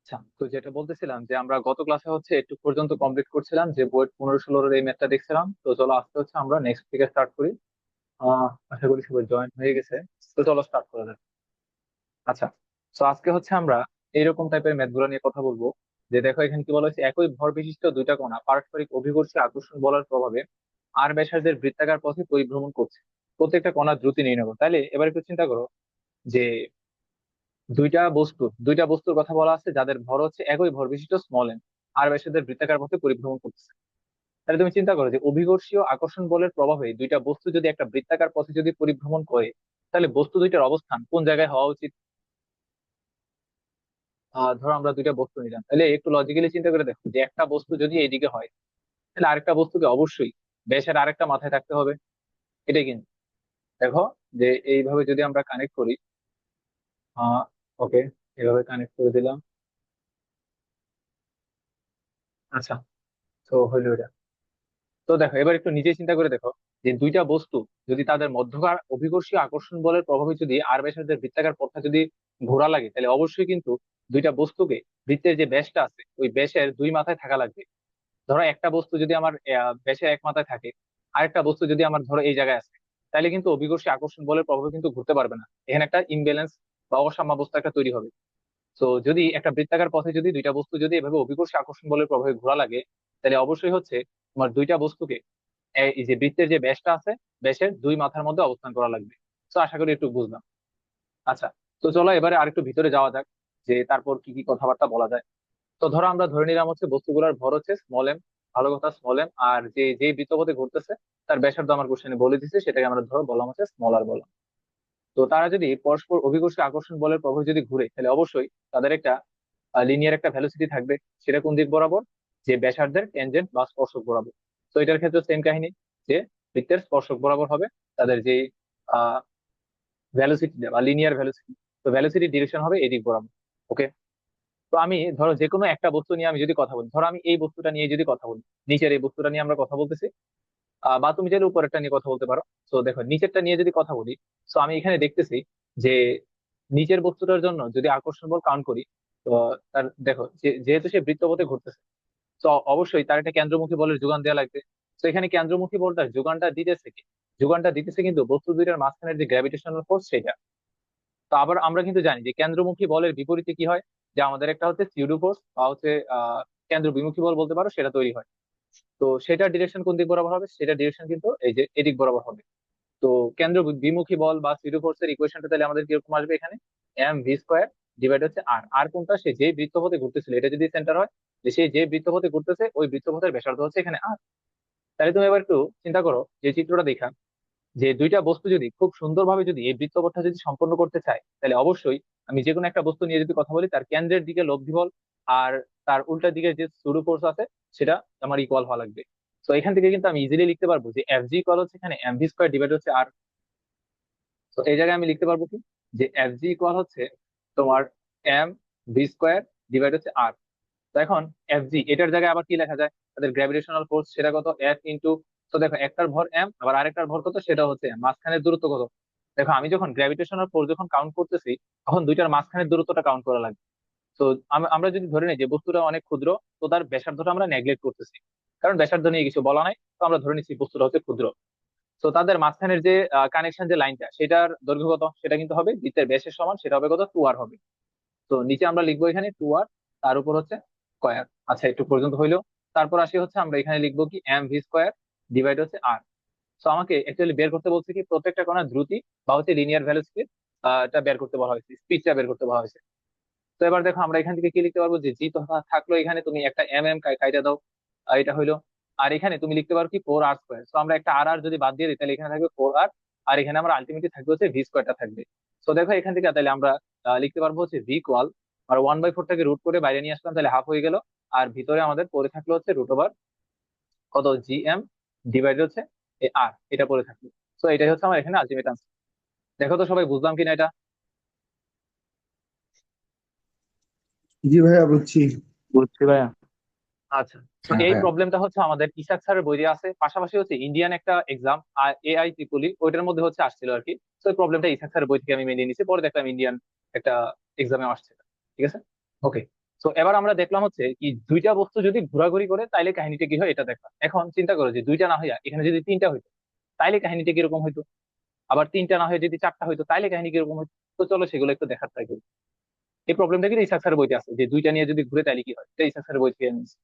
আচ্ছা, তো যেটা বলতেছিলাম যে আমরা গত ক্লাসে হচ্ছে একটু পর্যন্ত কমপ্লিট করছিলাম, যে বই 15-16 এই ম্যাথটা দেখছিলাম। তো চলো আজকে হচ্ছে আমরা নেক্সট থেকে স্টার্ট করি। আশা করি সবাই জয়েন হয়ে গেছে। তো চলো স্টার্ট করা যাক। আচ্ছা, তো আজকে হচ্ছে আমরা এইরকম টাইপের ম্যাথ গুলো নিয়ে কথা বলবো। যে দেখো এখানে কি বলা হয়েছে, একই ভর বিশিষ্ট দুইটা কণা পারস্পরিক অভিকর্ষী আকর্ষণ বলের প্রভাবে আর ব্যাসার্ধের বৃত্তাকার পথে পরিভ্রমণ করছে। প্রত্যেকটা কণার দ্রুতি নির্ণয় করো। তাহলে এবার একটু চিন্তা করো যে দুইটা বস্তুর কথা বলা আছে যাদের ভর হচ্ছে একই ভর বিশিষ্ট স্মল এম, আর ব্যাসার্ধের বৃত্তাকার পথে পরিভ্রমণ করতেছে। তাহলে তুমি চিন্তা করো যে অভিকর্ষীয় আকর্ষণ বলের প্রভাবে দুইটা বস্তু যদি একটা বৃত্তাকার পথে যদি পরিভ্রমণ করে, তাহলে বস্তু দুইটার অবস্থান কোন জায়গায় হওয়া উচিত? ধরো আমরা দুইটা বস্তু নিলাম, তাহলে একটু লজিক্যালি চিন্তা করে দেখো যে একটা বস্তু যদি এইদিকে হয়, তাহলে আরেকটা বস্তুকে অবশ্যই ব্যাসের আরেকটা মাথায় থাকতে হবে। এটাই কিন্তু দেখো, যে এইভাবে যদি আমরা কানেক্ট করি। আহ ওকে, এভাবে কানেক্ট করে দিলাম। আচ্ছা, তো হইলো এটা। তো দেখো এবার একটু নিজে চিন্তা করে দেখো যে দুইটা বস্তু যদি তাদের মধ্যকার অভিকর্ষীয় আকর্ষণ বলের প্রভাবে যদি আর ব্যাসার্ধের বৃত্তাকার পথটা যদি ঘোরা লাগে, তাহলে অবশ্যই কিন্তু দুইটা বস্তুকে বৃত্তের যে ব্যাসটা আছে ওই ব্যাসের দুই মাথায় থাকা লাগবে। ধরো একটা বস্তু যদি আমার ব্যাসের এক মাথায় থাকে, আরেকটা বস্তু যদি আমার ধরো এই জায়গায় আছে, তাহলে কিন্তু অভিকর্ষী আকর্ষণ বলের প্রভাবে কিন্তু ঘুরতে পারবে না। এখানে একটা ইমব্যালেন্স বা অসাম্যাবস্থা একটা তৈরি হবে। তো যদি একটা বৃত্তাকার পথে যদি দুইটা বস্তু যদি এভাবে অভিকর্ষী আকর্ষণ বলের প্রভাবে ঘোরা লাগে, তাহলে অবশ্যই হচ্ছে তোমার দুইটা বস্তুকে এই যে বৃত্তের যে ব্যাসটা আছে, ব্যাসের দুই মাথার মধ্যে অবস্থান করা লাগবে। তো আশা করি একটু বুঝলাম। আচ্ছা, তো চলো এবারে আরেকটু ভিতরে যাওয়া যাক, যে তারপর কি কি কথাবার্তা বলা যায়। তো ধরো আমরা ধরে নিলাম হচ্ছে বস্তুগুলোর ভর হচ্ছে স্মল এম। ভালো কথা, স্মল এম। আর যে যে বৃত্তপথে ঘুরতেছে তার ব্যাসার্ধ আমার কোশ্চেনে বলে দিচ্ছে, সেটাকে আমরা ধরো বললাম হচ্ছে স্মল আর বললাম। তো তারা যদি পরস্পর অভিকর্ষী আকর্ষণ বলের প্রভাবে যদি ঘুরে, তাহলে অবশ্যই তাদের একটা লিনিয়ার একটা ভ্যালোসিটি থাকবে। সেটা কোন দিক বরাবর? যে ব্যাসার্ধের ট্যানজেন্ট বা স্পর্শক বরাবর। তো এটার ক্ষেত্রে সেম কাহিনী, যে বৃত্তের স্পর্শক বরাবর হবে তাদের যে ভ্যালোসিটি বা লিনিয়ার ভ্যালোসিটি। তো ভ্যালোসিটি ডিরেকশন হবে এদিক বরাবর। ওকে। তো আমি ধরো যে কোনো একটা বস্তু নিয়ে আমি যদি কথা বলি, ধরো আমি এই বস্তুটা নিয়ে যদি কথা বলি, নিচের এই বস্তুটা নিয়ে আমরা কথা বলতেছি। বা তুমি চাইলে উপরেরটা নিয়ে কথা বলতে পারো। তো দেখো নিচেরটা নিয়ে যদি কথা বলি, তো আমি এখানে দেখতেছি যে নিচের বস্তুটার জন্য যদি আকর্ষণ বল কাউন্ট করি, তো তার দেখো যেহেতু সে বৃত্তপথে ঘুরতেছে, তো অবশ্যই তার একটা কেন্দ্রমুখী বলের যোগান দেওয়া লাগবে। তো এখানে কেন্দ্রমুখী বলটার যোগানটা দিতেছে কি? যোগানটা দিতেছে কিন্তু বস্তু দুইটার মাঝখানের যে গ্র্যাভিটেশনাল ফোর্স সেটা। তো আবার আমরা কিন্তু জানি যে কেন্দ্রমুখী বলের বিপরীতে কি হয়, যে আমাদের একটা হচ্ছে সিউডো ফোর্স বা হচ্ছে কেন্দ্র বিমুখী বল বলতে পারো, সেটা তৈরি হয়। তো সেটার ডিরেকশন কোন দিক বরাবর হবে? সেটা ডিরেকশন কিন্তু এই যে এদিক বরাবর হবে। তো কেন্দ্র বিমুখী বল বা সিউডো ফোর্স এর ইকুয়েশনটা তাহলে আমাদের কিরকম আসবে? এখানে এম ভি স্কোয়ার ডিভাইড হচ্ছে আর। আর কোনটা? সে যে বৃত্তপথে ঘুরতেছিল, এটা যদি সেন্টার হয়, যে সে যে বৃত্তপথে ঘুরতেছে ওই বৃত্তপথের ব্যাসার্ধ হচ্ছে এখানে আর। তাহলে তুমি এবার একটু চিন্তা করো যে চিত্রটা দেখা, যে দুইটা বস্তু যদি খুব সুন্দরভাবে যদি এই বৃত্তপথটা যদি সম্পন্ন করতে চায়, তাহলে অবশ্যই আমি যে কোনো একটা বস্তু নিয়ে যদি কথা বলি, তার কেন্দ্রের দিকে লব্ধি বল আর তার উল্টা দিকে যে সুডো ফোর্স আছে সেটা আমার ইকুয়াল হওয়া লাগবে। তো এখান থেকে কিন্তু আমি ইজিলি লিখতে পারবো যে এফ জি ইকুয়াল হচ্ছে এখানে এম ভি স্কোয়ার ডিভাইড হচ্ছে আর। তো এই জায়গায় আমি লিখতে পারবো কি, যে এফ জি ইকুয়াল হচ্ছে তোমার এম ভি স্কোয়ার ডিভাইড হচ্ছে আর। তো এখন এফ জি এটার জায়গায় আবার কি লেখা যায়? তাদের গ্র্যাভিটেশনাল ফোর্স সেটা কত? এফ ইন্টু, তো দেখো একটার ভর এম আবার আরেকটার ভর কত, সেটা হচ্ছে m, মাঝখানের দূরত্ব কত? দেখো আমি যখন গ্র্যাভিটেশনাল ফোর্স যখন কাউন্ট করতেছি, তখন দুইটার মাঝখানের দূরত্বটা কাউন্ট করা লাগবে। তো আমরা যদি ধরে নিই যে বস্তুটা অনেক ক্ষুদ্র, তো তার ব্যাসার্ধটা আমরা নেগলেক্ট করতেছি, কারণ ব্যাসার্ধ নিয়ে কিছু বলা নাই। তো আমরা ধরে নিচ্ছি বস্তুটা হচ্ছে ক্ষুদ্র। তো তাদের মাঝখানের যে কানেকশন যে লাইনটা, সেটার দৈর্ঘ্য কত? সেটা কিন্তু হবে বৃত্তের ব্যাসের সমান, সেটা হবে কত? 2r হবে। তো নিচে আমরা লিখবো এখানে 2r, তার উপর হচ্ছে স্কয়ার। আচ্ছা, একটু পর্যন্ত হইলো। তারপর আসি হচ্ছে আমরা এখানে লিখবো কি এম ভি স্কোয়ার ডিভাইড হচ্ছে আর। তো আমাকে অ্যাকচুয়ালি বের করতে বলছে কি প্রত্যেকটা কণার দ্রুতি বা হচ্ছে লিনিয়ার ভ্যালোসিটি এটা বের করতে বলা হয়েছে, স্পিডটা বের করতে বলা হয়েছে। তো এবার দেখো আমরা এখান থেকে কি লিখতে পারবো, যে জি তো থাকলো, এখানে তুমি একটা এম এম কাইটা দাও, এটা হইলো। আর এখানে তুমি লিখতে পারো কি 4r স্কোয়ার। তো আমরা একটা আর আর যদি বাদ দিয়ে দিই, তাহলে এখানে থাকবে 4r। আর এখানে আমরা আলটিমেটলি থাকবে হচ্ছে ভি স্কোয়ারটা থাকবে। তো দেখো এখান থেকে তাহলে আমরা লিখতে পারবো হচ্ছে ভি ইকুয়াল, আর 1/4টাকে রুট করে বাইরে নিয়ে আসলাম, তাহলে হাফ হয়ে গেল। আর ভিতরে আমাদের পড়ে থাকলো হচ্ছে রুট ওভার কত, জি এম ডিভাইড হচ্ছে এ আর, এটা পড়ে থাকলো। তো এটাই হচ্ছে আমার এখানে আলটিমেট আনসার। দেখো তো সবাই বুঝলাম কিনা এটা? জি ভাইয়া, বুঝছি। বুঝছি ভাইয়া। আচ্ছা, তো হ্যাঁ এই ভাইয়া। প্রবলেমটা হচ্ছে আমাদের ইসাক স্যারের বইয়ে আছে, পাশাপাশি হচ্ছে ইন্ডিয়ান একটা এক্সাম এআই ত্রিপলি, ওইটার মধ্যে হচ্ছে আসছিল আর কি। তো এই প্রবলেমটা ইসাক স্যারের বই থেকে আমি মেনে নিয়েছি, পরে দেখলাম ইন্ডিয়ান একটা এক্সামে আসছে। ঠিক আছে, ওকে। তো এবার আমরা দেখলাম হচ্ছে কি দুইটা বস্তু যদি ঘোরাঘুরি করে তাইলে কাহিনীটা কি হয় এটা দেখলাম। এখন চিন্তা করো যে দুইটা না হইয়া এখানে যদি তিনটা হইতো তাইলে কাহিনীটা কিরকম হইতো, আবার তিনটা না হয়ে যদি চারটা হইতো তাইলে কাহিনী কিরকম হইতো। তো চলো সেগুলো একটু দেখার ট্রাই করি। এই প্রবলেমটা কিন্তু ইসাক স্যারের বইতে আছে, যে দুইটা নিয়ে যদি ঘুরে তাইলে কি হয়, এটা ইসাক স্যারের বই থেকে নিয়েছি।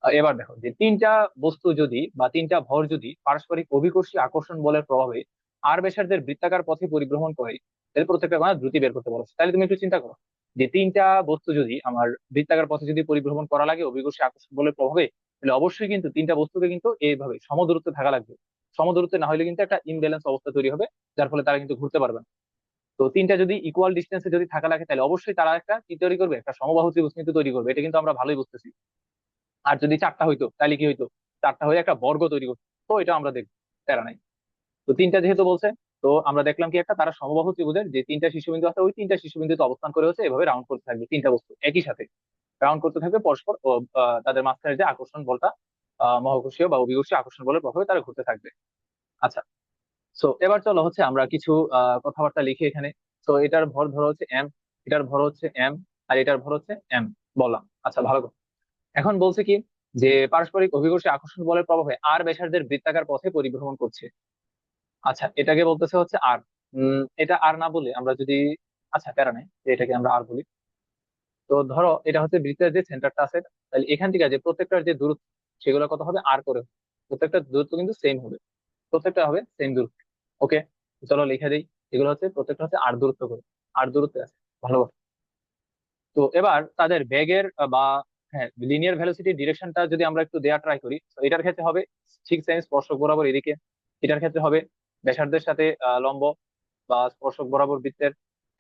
এবার দেখো যে তিনটা বস্তু যদি বা তিনটা ভর যদি পারস্পরিক অভিকর্ষী আকর্ষণ বলের প্রভাবে আর ব্যাসার্ধের বৃত্তাকার পথে পরিভ্রমণ করে, তাহলে প্রত্যেকটা মানে দ্রুতি বের করতে বলেছে। তাহলে তুমি একটু চিন্তা করো যে তিনটা বস্তু যদি আমার বৃত্তাকার পথে যদি পরিভ্রমণ করা লাগে অভিকর্ষী আকর্ষণ বলের প্রভাবে, তাহলে অবশ্যই কিন্তু তিনটা বস্তুকে কিন্তু এইভাবে সমদূরত্বে থাকা লাগবে। সমদূরত্বে না হলে কিন্তু একটা ইমব্যালেন্স অবস্থা তৈরি হবে, যার ফলে তারা কিন্তু ঘুরতে পারবে না। তো তিনটা যদি ইকুয়াল ডিস্টেন্সে যদি থাকা লাগে তাহলে অবশ্যই তারা একটা কি তৈরি করবে, একটা সমবাহু ত্রিভুজ কিন্তু তৈরি করবে, এটা কিন্তু আমরা ভালোই বুঝতেছি। আর যদি চারটা হইতো তাহলে কি হইতো, চারটা হয়ে একটা বর্গ তৈরি করতো। তো এটা আমরা দেখবো, প্যারা নাই। তো তিনটা যেহেতু বলছে, তো আমরা দেখলাম কি একটা তারা সমবাহু ত্রিভুজের যে তিনটা শীর্ষবিন্দু আছে ওই তিনটা শীর্ষবিন্দুতে অবস্থান করে হচ্ছে এভাবে রাউন্ড করতে থাকবে, তিনটা বস্তু একই সাথে রাউন্ড করতে থাকবে পরস্পর ও তাদের মাঝখানে যে আকর্ষণ বলটা মহাকর্ষীয় বা অভিকর্ষীয় আকর্ষণ বলের প্রভাবে তারা ঘুরতে থাকবে। আচ্ছা, সো এবার চলো হচ্ছে আমরা কিছু কথাবার্তা লিখি এখানে। তো এটার ভর ধরো হচ্ছে এম, এটার ভর হচ্ছে এম, আর এটার ভর হচ্ছে এম বললাম। আচ্ছা ভালো কথা। এখন বলছে কি যে পারস্পরিক অভিকর্ষী আকর্ষণ বলের প্রভাবে আর ব্যাসার্ধের বৃত্তাকার পথে পরিভ্রমণ করছে। আচ্ছা এটাকে বলতেছে হচ্ছে আর। এটা আর না বলে আমরা যদি, আচ্ছা প্যারা নেই, এটাকে আমরা আর বলি। তো ধরো এটা হচ্ছে বৃত্তের যে সেন্টারটা আছে, তাহলে এখান থেকে যে প্রত্যেকটার যে দূরত্ব সেগুলো কত হবে আর করে, প্রত্যেকটা দূরত্ব কিন্তু সেম হবে, প্রত্যেকটা হবে সেম দূরত্ব। ওকে, চলো লিখে দিই। এগুলো হচ্ছে প্রত্যেকটা হচ্ছে আর দূরত্ব করে, আর দূরত্বে আছে। ভালো কথা। তো এবার তাদের বেগের বা হ্যাঁ লিনিয়ার ভেলোসিটি ডিরেকশনটা যদি আমরা একটু দেওয়া ট্রাই করি, তো এটার ক্ষেত্রে হবে ঠিক সেম স্পর্শক বরাবর এদিকে, এটার ক্ষেত্রে হবে ব্যাসার্ধের সাথে লম্ব বা স্পর্শক বরাবর বৃত্তের,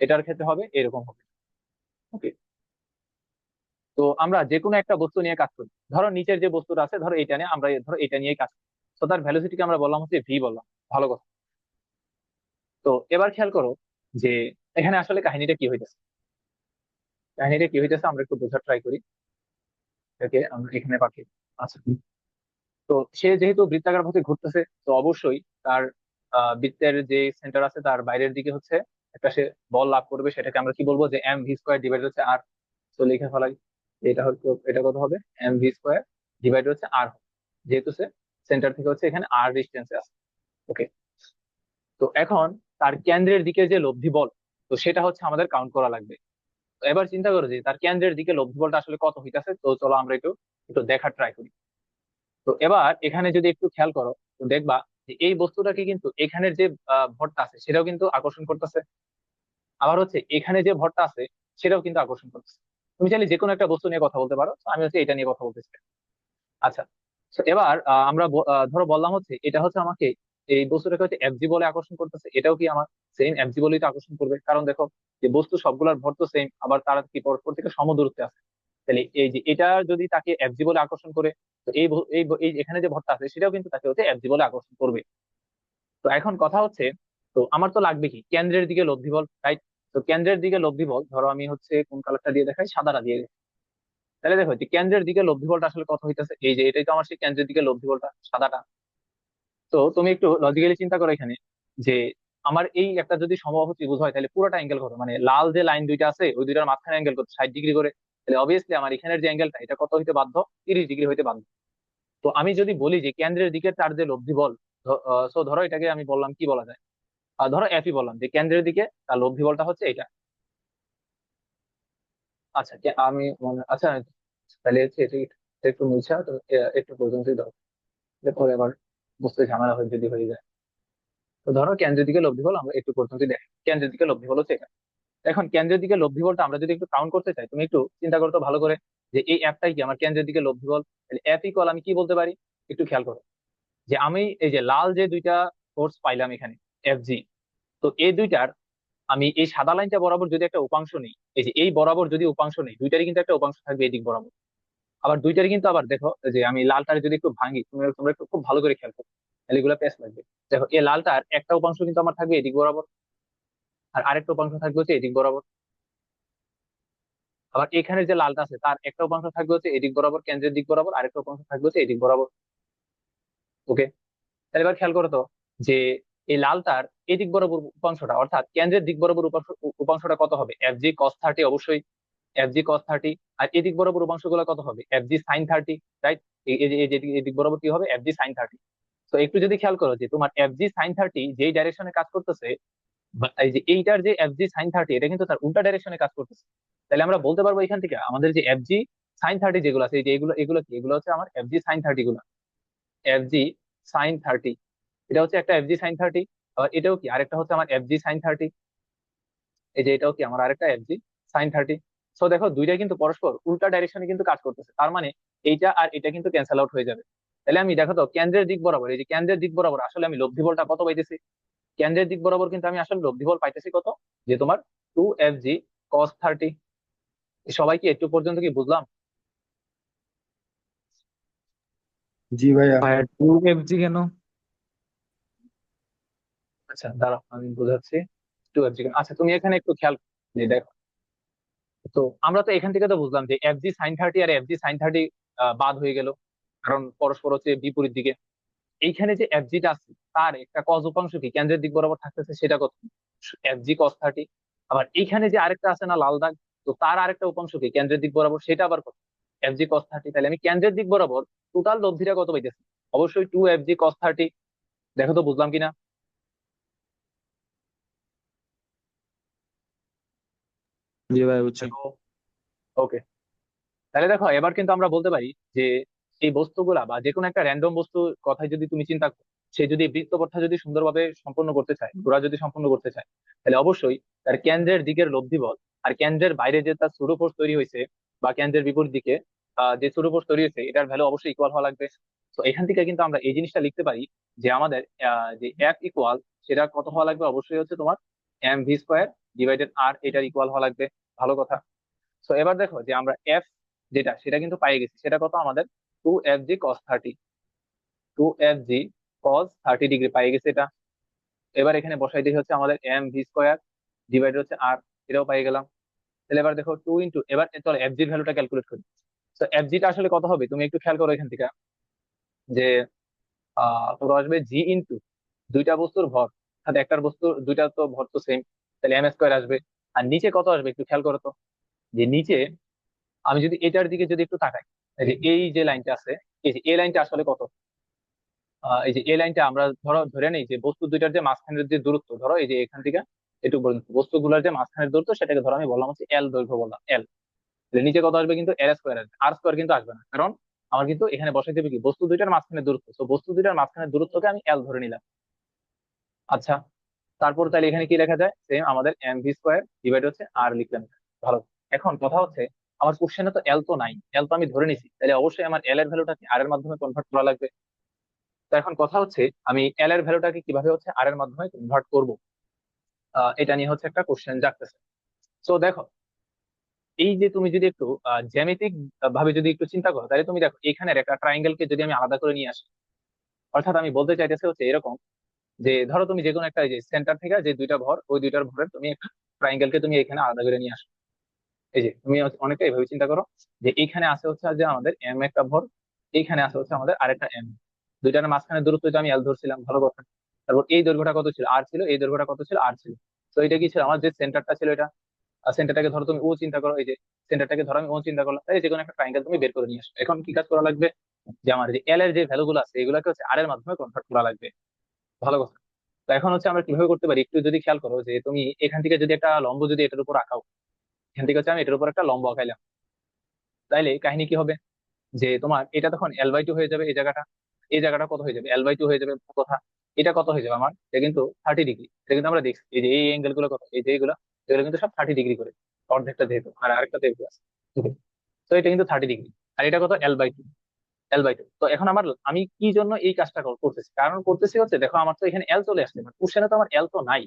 এটার ক্ষেত্রে হবে এরকম হবে। ওকে, তো আমরা যে কোনো একটা বস্তু নিয়ে কাজ করি, ধরো নিচের যে বস্তুটা আছে ধরো এটা নিয়ে আমরা ধরো এটা নিয়েই কাজ করি। তো তার ভ্যালোসিটিকে আমরা বললাম হচ্ছে ভি বললাম। ভালো কথা। তো এবার খেয়াল করো যে এখানে আসলে কাহিনীটা কি হইতেছে, কাহিনীটা কি হইতেছে আমরা একটু বোঝার ট্রাই করি। এটাকে আমরা এখানে পাঠিয়ে, আচ্ছা। তো সে যেহেতু বৃত্তাকার পথে ঘুরতেছে, তো অবশ্যই তার বৃত্তের যে সেন্টার আছে তার বাইরের দিকে হচ্ছে একটা সে বল লাভ করবে, সেটাকে আমরা কি বলবো যে এম ভি স্কোয়ার ডিভাইড হচ্ছে আর। তো লিখে ফেলাই, এটা হচ্ছে এটা কত হবে এম ভি স্কোয়ার ডিভাইড হচ্ছে আর, যেহেতু সে সেন্টার থেকে হচ্ছে এখানে আর ডিস্টেন্সে আছে। ওকে, তো এখন তার কেন্দ্রের দিকে যে লব্ধি বল, তো সেটা হচ্ছে আমাদের কাউন্ট করা লাগবে। তো এবার চিন্তা করো যে তার কেন্দ্রের দিকে লব্ধি বলটা আসলে কত হইতাছে, তো চলো আমরা একটু একটু দেখার ট্রাই করি। তো এবার এখানে যদি একটু খেয়াল করো, তো দেখবা যে এই বস্তুটাকে কিন্তু এখানের যে ভরটা আছে সেটাও কিন্তু আকর্ষণ করতেছে, আবার হচ্ছে এখানে যে ভরটা আছে সেটাও কিন্তু আকর্ষণ করতেছে। তুমি চাইলে যে কোনো একটা বস্তু নিয়ে কথা বলতে পারো, তো আমি হচ্ছে এটা নিয়ে কথা বলতেছি। আচ্ছা, তো এবার আমরা ধরো বললাম হচ্ছে এটা হচ্ছে আমাকে এই বস্তুটাকে হচ্ছে এফজি বলে আকর্ষণ করতেছে, এটাও কি আমার সেম এফজি বলেই তো আকর্ষণ করবে, কারণ দেখো যে বস্তু সবগুলোর ভর তো সেম, আবার তারা কি পরস্পর থেকে সমদূরত্বে আছে। তাহলে এই যে এটা যদি তাকে এফজি বলে আকর্ষণ করে, তো এই এখানে যে ভরটা আছে সেটাও কিন্তু তাকে হচ্ছে এফজি বলে আকর্ষণ করবে। তো এখন কথা হচ্ছে, তো আমার তো লাগবে কি কেন্দ্রের দিকে লব্ধি বল, রাইট? তো কেন্দ্রের দিকে লব্ধি বল ধরো আমি হচ্ছে কোন কালারটা দিয়ে দেখাই, সাদাটা দিয়ে দেখাই। তাহলে দেখো যে কেন্দ্রের দিকে লব্ধি বলটা আসলে কত হইতেছে, এই যে এটাই তো আমার সেই কেন্দ্রের দিকে লব্ধি বলটা সাদাটা। তো তুমি একটু লজিক্যালি চিন্তা করো এখানে যে আমার এই একটা যদি সমবাহু ত্রিভুজ হয় তাহলে পুরোটা অ্যাঙ্গেল কত, মানে লাল যে লাইন দুইটা আছে ওই দুইটার মাঝখানে অ্যাঙ্গেল কত, 60 ডিগ্রি করে। তাহলে অবভিয়াসলি আমার এখানের যে অ্যাঙ্গেলটা এটা কত হইতে বাধ্য, 30 ডিগ্রি হইতে বাধ্য। তো আমি যদি বলি যে কেন্দ্রের দিকে তার যে লব্ধি বল, সো ধরো এটাকে আমি বললাম কি বলা যায়, ধরো এফই বললাম যে কেন্দ্রের দিকে তার লব্ধি বলটা হচ্ছে এটা। আচ্ছা আমি আচ্ছা তাহলে হচ্ছে এটা এটা একটু মুছা তো একটু পর্যন্তই দাও, পরে আবার বুঝতে ঝামেলা হয়ে যদি হয়ে যায়। তো ধরো কেন্দ্রের দিকে লব্ধি বল আমরা একটু পর্যন্তই দেখি, কেন্দ্রের দিকে লব্ধি বল হচ্ছে এটা। এখন কেন্দ্রের দিকে লব্ধি বলটা আমরা যদি একটু কাউন্ট করতে চাই, তুমি একটু চিন্তা করো তো ভালো করে যে এই অ্যাপটাই কি আমার কেন্দ্রের দিকে লব্ধি বল, তাহলে অ্যাপ ইকুয়াল আমি কি বলতে পারি, একটু খেয়াল করো যে আমি এই যে লাল যে দুইটা ফোর্স পাইলাম এখানে এফ জি, তো এই দুইটার আমি এই সাদা লাইনটা বরাবর যদি একটা উপাংশ নেই, এই যে এই বরাবর যদি উপাংশ নেই দুইটারই কিন্তু একটা উপাংশ থাকবে এদিক বরাবর। আবার দুইটারই কিন্তু আবার দেখো যে আমি লালটার যদি একটু ভাঙি, তুমি তোমরা একটু খুব ভালো করে খেয়াল করো, তাহলে এগুলো পেস লাগবে। দেখো এই লালটার একটা উপাংশ কিন্তু আমার থাকবে এদিক বরাবর, আর আরেকটা উপাংশ থাকবে হচ্ছে এদিক বরাবর। আবার এখানে যে লালটা আছে তার একটা উপাংশ থাকবে হচ্ছে এদিক বরাবর কেন্দ্রের দিক বরাবর, আরেকটা উপাংশ থাকবে হচ্ছে এদিক বরাবর। ওকে, তাহলে এবার খেয়াল করো তো যে এই লালটার এদিক বরাবর উপাংশটা অর্থাৎ কেন্দ্রের দিক বরাবর উপাংশটা কত হবে, এফ জি কস 30 অবশ্যই। এফ জি কস 30। আর এদিক বরাবর উপাংশ গুলো কত হবে? F G sign 30, right? এদিক বরাবর কি হবে? F G sign 30। তো একটু যদি খেয়াল করো যে তোমার এফ জি সাইন 30 যেই ডাইরেকশনে কাজ করতেছে, বা এই যে এইটার যে এফ জি সাইন 30 এটা কিন্তু তার উল্টা ডাইরেকশনে কাজ করতেছে। তাহলে আমরা বলতে পারবো এখান থেকে আমাদের যে এফ জি সাইন 30 যেগুলো আছে, এই যে এগুলো এগুলো কি, এগুলো হচ্ছে আমার এফ জি সাইন 30 গুলো। এফ জি সাইন 30, এটা হচ্ছে একটা এফ জি সাইন 30। আবার এটাও কি, আরেকটা হচ্ছে আমার এফ জি সাইন 30। এই যে এটাও কি আমার আরেকটা এফ জি সাইন 30। সো দেখো দুইটা কিন্তু পরস্পর উল্টা ডাইরেকশনে কিন্তু কাজ করতেছে, তার মানে এইটা আর এটা কিন্তু ক্যান্সেল আউট হয়ে যাবে। তাহলে আমি দেখো তো কেন্দ্রের দিক বরাবর, এই যে কেন্দ্রের দিক বরাবর আসলে আমি লব্ধি বলটা কত পাইতেছি? কেন্দ্রের দিক বরাবর কিন্তু আমি আসলে লব্ধি বল পাইতেছি কত? যে তোমার 2 FG cos 30। সবাইকে একটু পর্যন্ত কি বুঝলাম? জি ভাইয়া। ভাইয়া 2 FG কেন? আচ্ছা দাঁড়াও আমি বোঝাচ্ছি। 2 FG, আচ্ছা তুমি এখানে একটু খেয়াল যে দেখো, তো আমরা তো এখান থেকে তো বুঝলাম যে এফ জি সাইন 30 আর এফ জি সাইন 30 বাদ হয়ে গেল, কারণ পরস্পর হচ্ছে বিপরীত দিকে। এইখানে যে এফ জিটা আছে তার একটা কজ উপাংশ কি কেন্দ্রের দিক বরাবর থাকতেছে, সেটা কত? এফ জি কস 30। আবার এইখানে যে আরেকটা আছে না লাল দাগ, তো তার আরেকটা উপাংশ কি কেন্দ্রের দিক বরাবর, সেটা আবার কত? এফ জি কস 30। তাহলে আমি কেন্দ্রের দিক বরাবর টোটাল লব্ধিটা কত পাইতেছি? অবশ্যই 2 FG cos 30। দেখো তো বুঝলাম কিনা? জি ভাই, বুঝছি। দেখো, ওকে। তাহলে দেখো এবার কিন্তু আমরা বলতে পারি যে এই বস্তুগুলা বা যে কোনো একটা র্যান্ডম বস্তুর কথাই যদি তুমি চিন্তা করো, সে যদি বৃত্তপথটা যদি সুন্দরভাবে সম্পন্ন করতে চায়, ঘোরা যদি সম্পন্ন করতে চায়, তাহলে অবশ্যই তার কেন্দ্রের দিকের লব্ধি বল আর কেন্দ্রের বাইরে যে তার সুডো ফোর্স তৈরি হয়েছে, বা কেন্দ্রের বিপরীত দিকে যে সুডো ফোর্স তৈরি হয়েছে, এটার ভ্যালু অবশ্যই ইকুয়াল হওয়া লাগবে। তো এখান থেকে কিন্তু আমরা এই জিনিসটা লিখতে পারি যে আমাদের যে এফ ইকুয়াল, সেটা কত হওয়া লাগবে? অবশ্যই হচ্ছে তোমার এম ভি স্কোয়ার ডিভাইডেড আর, এটার ইকুয়াল হওয়া লাগবে। ভালো কথা। তো এবার দেখো যে আমরা এফ যেটা, সেটা কিন্তু পাই গেছি, সেটা কত আমাদের? 2 FG cos 30। 2 FG cos 30 degree পাই গেছে এটা। এবার এখানে বসাই দিয়ে হচ্ছে আমাদের এম ভি স্কোয়ার ডিভাইড হচ্ছে আর, এটাও পাই গেলাম। তাহলে এবার দেখো টু ইন্টু, এবার চলো এফ জির ভ্যালুটা ক্যালকুলেট করি। তো এফ জিটা আসলে কত হবে তুমি একটু খেয়াল করো এখান থেকে, যে তোমরা আসবে জি ইন্টু দুইটা বস্তুর ভর, অর্থাৎ একটার বস্তুর দুইটা তো ভর তো সেম, তাহলে এম স্কোয়ার আসবে। আর নিচে কত আসবে একটু খেয়াল করো তো, যে নিচে আমি যদি এটার দিকে যদি একটু তাকাই, এই যে এই যে লাইনটা আছে, এই যে এই লাইনটা আসলে কত? এই যে এই লাইনটা আমরা ধরো ধরে নেই যে বস্তু দুইটার যে মাঝখানের যে দূরত্ব, ধরো এই যে এখান থেকে একটু পর্যন্ত বস্তুগুলোর যে মাঝখানের দূরত্ব, সেটাকে ধরো আমি বললাম হচ্ছে এল দৈর্ঘ্য, বললাম এল। নিচে কত আসবে? কিন্তু এল স্কোয়ার আসবে, আর স্কোয়ার কিন্তু আসবে না, কারণ আমার কিন্তু এখানে বসাইতে হবে কি বস্তু দুইটার মাঝখানের দূরত্ব। তো বস্তু দুইটার মাঝখানের দূরত্বকে আমি এল ধরে নিলাম। আচ্ছা, তারপর তাহলে এখানে কি লেখা যায়? সেম আমাদের এম ভি স্কোয়ার ডিভাইড হচ্ছে আর লিখলাম। ভালো। এখন কথা হচ্ছে আমার কোশ্চেনে তো এল তো নাই, এল তো আমি ধরে নিছি, তাহলে অবশ্যই আমার এল এর ভ্যালুটাকে আর এর মাধ্যমে কনভার্ট করা লাগবে। তো এখন কথা হচ্ছে আমি এল এর ভ্যালুটাকে কিভাবে হচ্ছে আর এর মাধ্যমে কনভার্ট করব, এটা নিয়ে হচ্ছে একটা কোশ্চেন জাগতেছে। তো দেখো, এই যে তুমি যদি একটু জ্যামিতিক ভাবে যদি একটু চিন্তা করো, তাহলে তুমি দেখো এখানের একটা ট্রাইঙ্গেলকে যদি আমি আলাদা করে নিয়ে আসি, অর্থাৎ আমি বলতে চাইতেছি হচ্ছে এরকম, যে ধরো তুমি যে কোনো একটা এই যে সেন্টার থেকে যে দুইটা ভর, ওই দুইটার ভরের তুমি একটা ট্রাইঙ্গেলকে তুমি এখানে আলাদা করে নিয়ে আসো। এই যে তুমি অনেকটা এইভাবে চিন্তা করো, যে এইখানে আছে হচ্ছে যে আমাদের এম একটা ভর, এইখানে আছে হচ্ছে আমাদের আরেকটা এম। দুইটার মাঝখানে দূরত্ব যে আমি এল ধরছিলাম, ভালো কথা। তারপর এই দৈর্ঘ্যটা কত ছিল? আর ছিল। এই দৈর্ঘ্যটা কত ছিল? আর ছিল। তো এটা কি ছিল? আমার যে সেন্টারটা ছিল এটা, সেন্টারটাকে ধরো তুমি ও চিন্তা করো, এই যে সেন্টারটাকে ধরো আমি ও চিন্তা করলাম, তাই যে কোনো একটা ট্রাইঙ্গেল তুমি বের করে নিয়ে আসো। এখন কি কাজ করা লাগবে? যে আমার যে এল এর যে ভ্যালু গুলো আছে, এগুলোকে হচ্ছে আর এর মাধ্যমে কনভার্ট করা লাগবে। ভালো কথা। তো এখন হচ্ছে আমরা কিভাবে করতে পারি একটু যদি খেয়াল করো, যে তুমি এখান থেকে যদি একটা লম্ব যদি এটার উপর আঁকাও, এখান থেকে হচ্ছে আমি এটার উপর একটা লম্ব আঁকাইলাম, তাইলে কাহিনী কি হবে? যে তোমার এটা তখন L/2 হয়ে যাবে, এই জায়গাটা, এই জায়গাটা কত হয়ে যাবে? L/2 হয়ে যাবে কথা। এটা কত হয়ে যাবে আমার? এটা কিন্তু 30 ডিগ্রি। এটা কিন্তু আমরা দেখছি এই যে এই অ্যাঙ্গেল গুলো কত, এই যে এইগুলো, এগুলো কিন্তু সব 30 ডিগ্রি করে, অর্ধেকটা যেহেতু আর আরেকটা যেহেতু আছে। তো এটা কিন্তু 30 ডিগ্রি। আর এটা কত? L/2। L/2। তো এখন আমার, আমি কি জন্য এই কাজটা করতেছি? কারণ করতেছি হচ্ছে দেখো আমার তো এখানে এল চলে আসছে, কোশ্চেনে তো আমার এল তো নাই,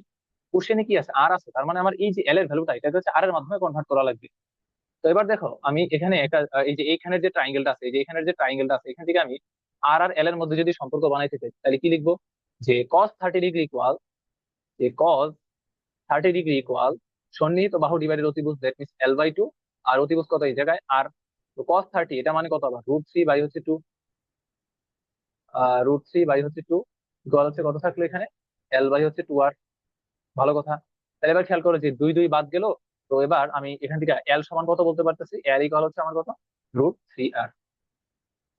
কোশ্চেনে কি আছে? আর আছে। তার মানে আমার এই যে এল এর ভ্যালুটা, এটা হচ্ছে আর এর মাধ্যমে কনভার্ট করা লাগবে। তো এবার দেখো আমি এখানে একটা এই যে এইখানের যে ট্রাইঙ্গেলটা আছে, এই যে এখানের যে ট্রাইঙ্গেলটা আছে, এখান থেকে আমি আর আর এল এর মধ্যে যদি সম্পর্ক বানাইতে চাই, তাহলে কি লিখবো? যে cos 30 ডিগ্রি ইকুয়াল, যে cos 30 ডিগ্রি ইকুয়াল সন্নিহিত বাহু ডিভাইডেড অতিভুজ, দ্যাট মিনস L/2। আর অতিভুজ কত এই জায়গায়? আর। তো cos 30 এটা মানে কত? আবার √3/2। √3/2 ইকুয়াল হচ্ছে কত থাকলো এখানে? L/2 2 আর। ভালো কথা। তাহলে এবার খেয়াল করো যে দুই দুই বাদ গেল, তো এবার আমি এখান থেকে এল সমান কত বলতে পারতেছি, এল ইকুয়াল হচ্ছে আমার কত, √3r,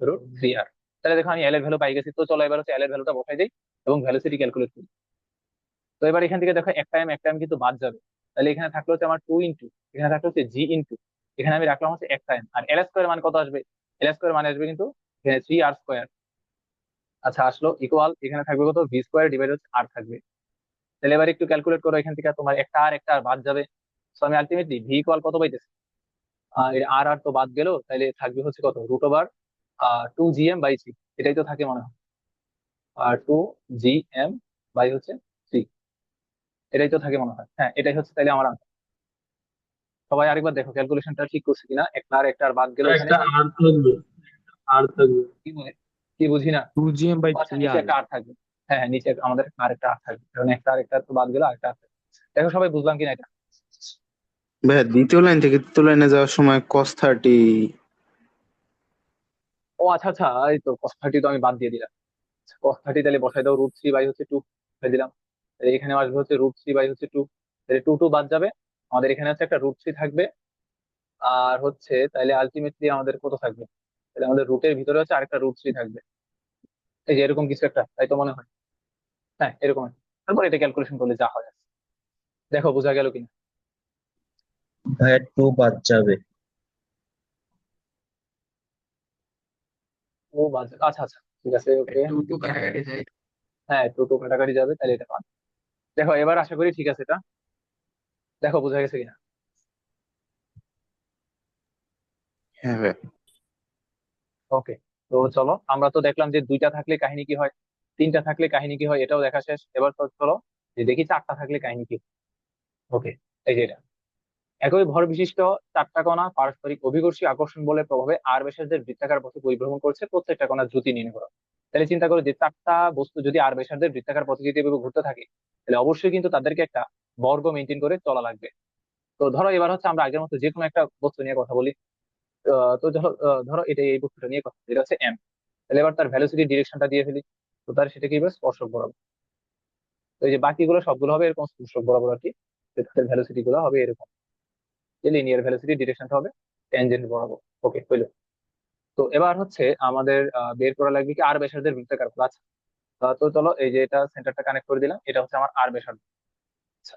√3r। তাহলে দেখো আমি এল এর ভ্যালু পাই গেছি। তো চলো এবার হচ্ছে এল এর ভ্যালুটা বসাই দিই এবং ভ্যালুসিটি ক্যালকুলেট করি। তো এবার এখান থেকে দেখো একটা এম কিন্তু বাদ যাবে। তাহলে এখানে থাকলো হচ্ছে আমার 2 ইন্টু, এখানে থাকলো হচ্ছে জি ইন্টু, এখানে আমি রাখলাম হচ্ছে একটা এম, আর এল স্কোয়ার মান কত আসবে, এল স্কোয়ার মানে আসবে কিন্তু এখানে 3r²। আচ্ছা আসলো ইকুয়াল, এখানে থাকবে কত, ভি স্কোয়ার ডিভাইড হচ্ছে আর থাকবে। তাহলে এবার একটু ক্যালকুলেট করো, এখান থেকে তোমার একটা আর বাদ যাবে। তো আমি আলটিমেটলি ভি ইকুয়াল কত পাইতেছি, এটা আর আর তো বাদ গেল, তাহলে থাকবে হচ্ছে কত, √2gm/c, এটাই তো থাকে মনে হয়, আর 2gm/c, এটাই তো থাকে মনে হয়। হ্যাঁ এটাই হচ্ছে তাহলে আমার answer। সবাই আরেকবার দেখো ক্যালকুলেশনটা ঠিক করছে কিনা, একটা আর বাদ গেল এখানে। একটা আর থাকবে, আর থাকবে। কি বুঝি না। 2gm বাই ও আচ্ছা, থ্রি নিচে আর একটা আর থাকবে। হ্যাঁ হ্যাঁ, নিচে আমাদের আরেকটা আর থাকবে, কারণ একটা তো বাদ গেল, আরেকটা আর থাকবে। দেখো সবাই বুঝলাম কিনা এটা। ভাইয়া দ্বিতীয় লাইন থেকে তৃতীয় লাইনে যাওয়ার সময় cos 30। ও আচ্ছা আচ্ছা, এই তো cos 30 তো আমি বাদ দিয়ে দিলাম। cos 30 তাহলে বসাই দাও, √3/2 বসাই দিলাম। তাহলে এখানে আসবে হচ্ছে √3/2, তাহলে 2 বাদ যাবে, আমাদের এখানে হচ্ছে একটা √3 থাকবে। আর হচ্ছে তাহলে আলটিমেটলি আমাদের কত থাকবে, তাহলে আমাদের রুটের ভিতরে হচ্ছে আরেকটা √3 থাকবে। এই যে এরকম কিছু একটা, তাই তো মনে হয়। হ্যাঁ এরকম একটা। তারপর এটা ক্যালকুলেশন করলে যা হয়। দেখো বোঝা গেল কিনা। ভাইয়া 2 বাদ যাবে। ও আচ্ছা আচ্ছা, ঠিক আছে ওকে। হ্যাঁ 2 কাটাকাটি যাবে, তাহলে এটা পান। দেখো এবার আশা করি ঠিক আছে এটা। দেখো বোঝা গেছে কিনা। হ্যাঁ ভাই। ওকে, তো চলো আমরা তো দেখলাম যে দুইটা থাকলে কাহিনী কি হয়, তিনটা থাকলে কাহিনী কি হয়, এটাও দেখা শেষ। এবার তো চলো যে দেখি চারটা থাকলে কাহিনী কি। ওকে, এই যে এটা, একই ভর বিশিষ্ট চারটা কণা পারস্পরিক অভিকর্ষী আকর্ষণ বলের প্রভাবে আর ব্যাসার্ধের বৃত্তাকার পথে পরিভ্রমণ করছে, প্রত্যেকটা কণার দ্রুতি নির্ণয় করো। তাহলে চিন্তা করো যে চারটা বস্তু যদি আর ব্যাসার্ধের বৃত্তাকার পথে যদি এভাবে ঘুরতে থাকে, তাহলে অবশ্যই কিন্তু তাদেরকে একটা বর্গ মেনটেন করে চলা লাগবে। তো ধরো এবার হচ্ছে আমরা আগের মতো যে কোনো একটা বস্তু নিয়ে কথা বলি। তো ধরো এটা, এই বস্তুটা নিয়ে কথা, যেটা হচ্ছে এম। তাহলে এবার তার ভ্যালোসিটি ডিরেকশনটা দিয়ে ফেলি। তো তার সেটা কি হবে, স্পর্শক বরাবর। তো এই যে বাকিগুলো সবগুলো হবে এরকম স্পর্শক বরাবর আর কি। তো তাদের ভ্যালোসিটি গুলো হবে এরকম, যে লিনিয়ার ভ্যালোসিটি ডিরেকশনটা হবে ট্যানজেন্ট বরাবর। ওকে হইলো। তো এবার হচ্ছে আমাদের বের করা লাগবে কি আর ব্যাসার্ধের বৃত্তাকার পথ। আচ্ছা, তো চলো এই যে এটা সেন্টারটা কানেক্ট করে দিলাম, এটা হচ্ছে আমার আর ব্যাসার্ধ। আচ্ছা,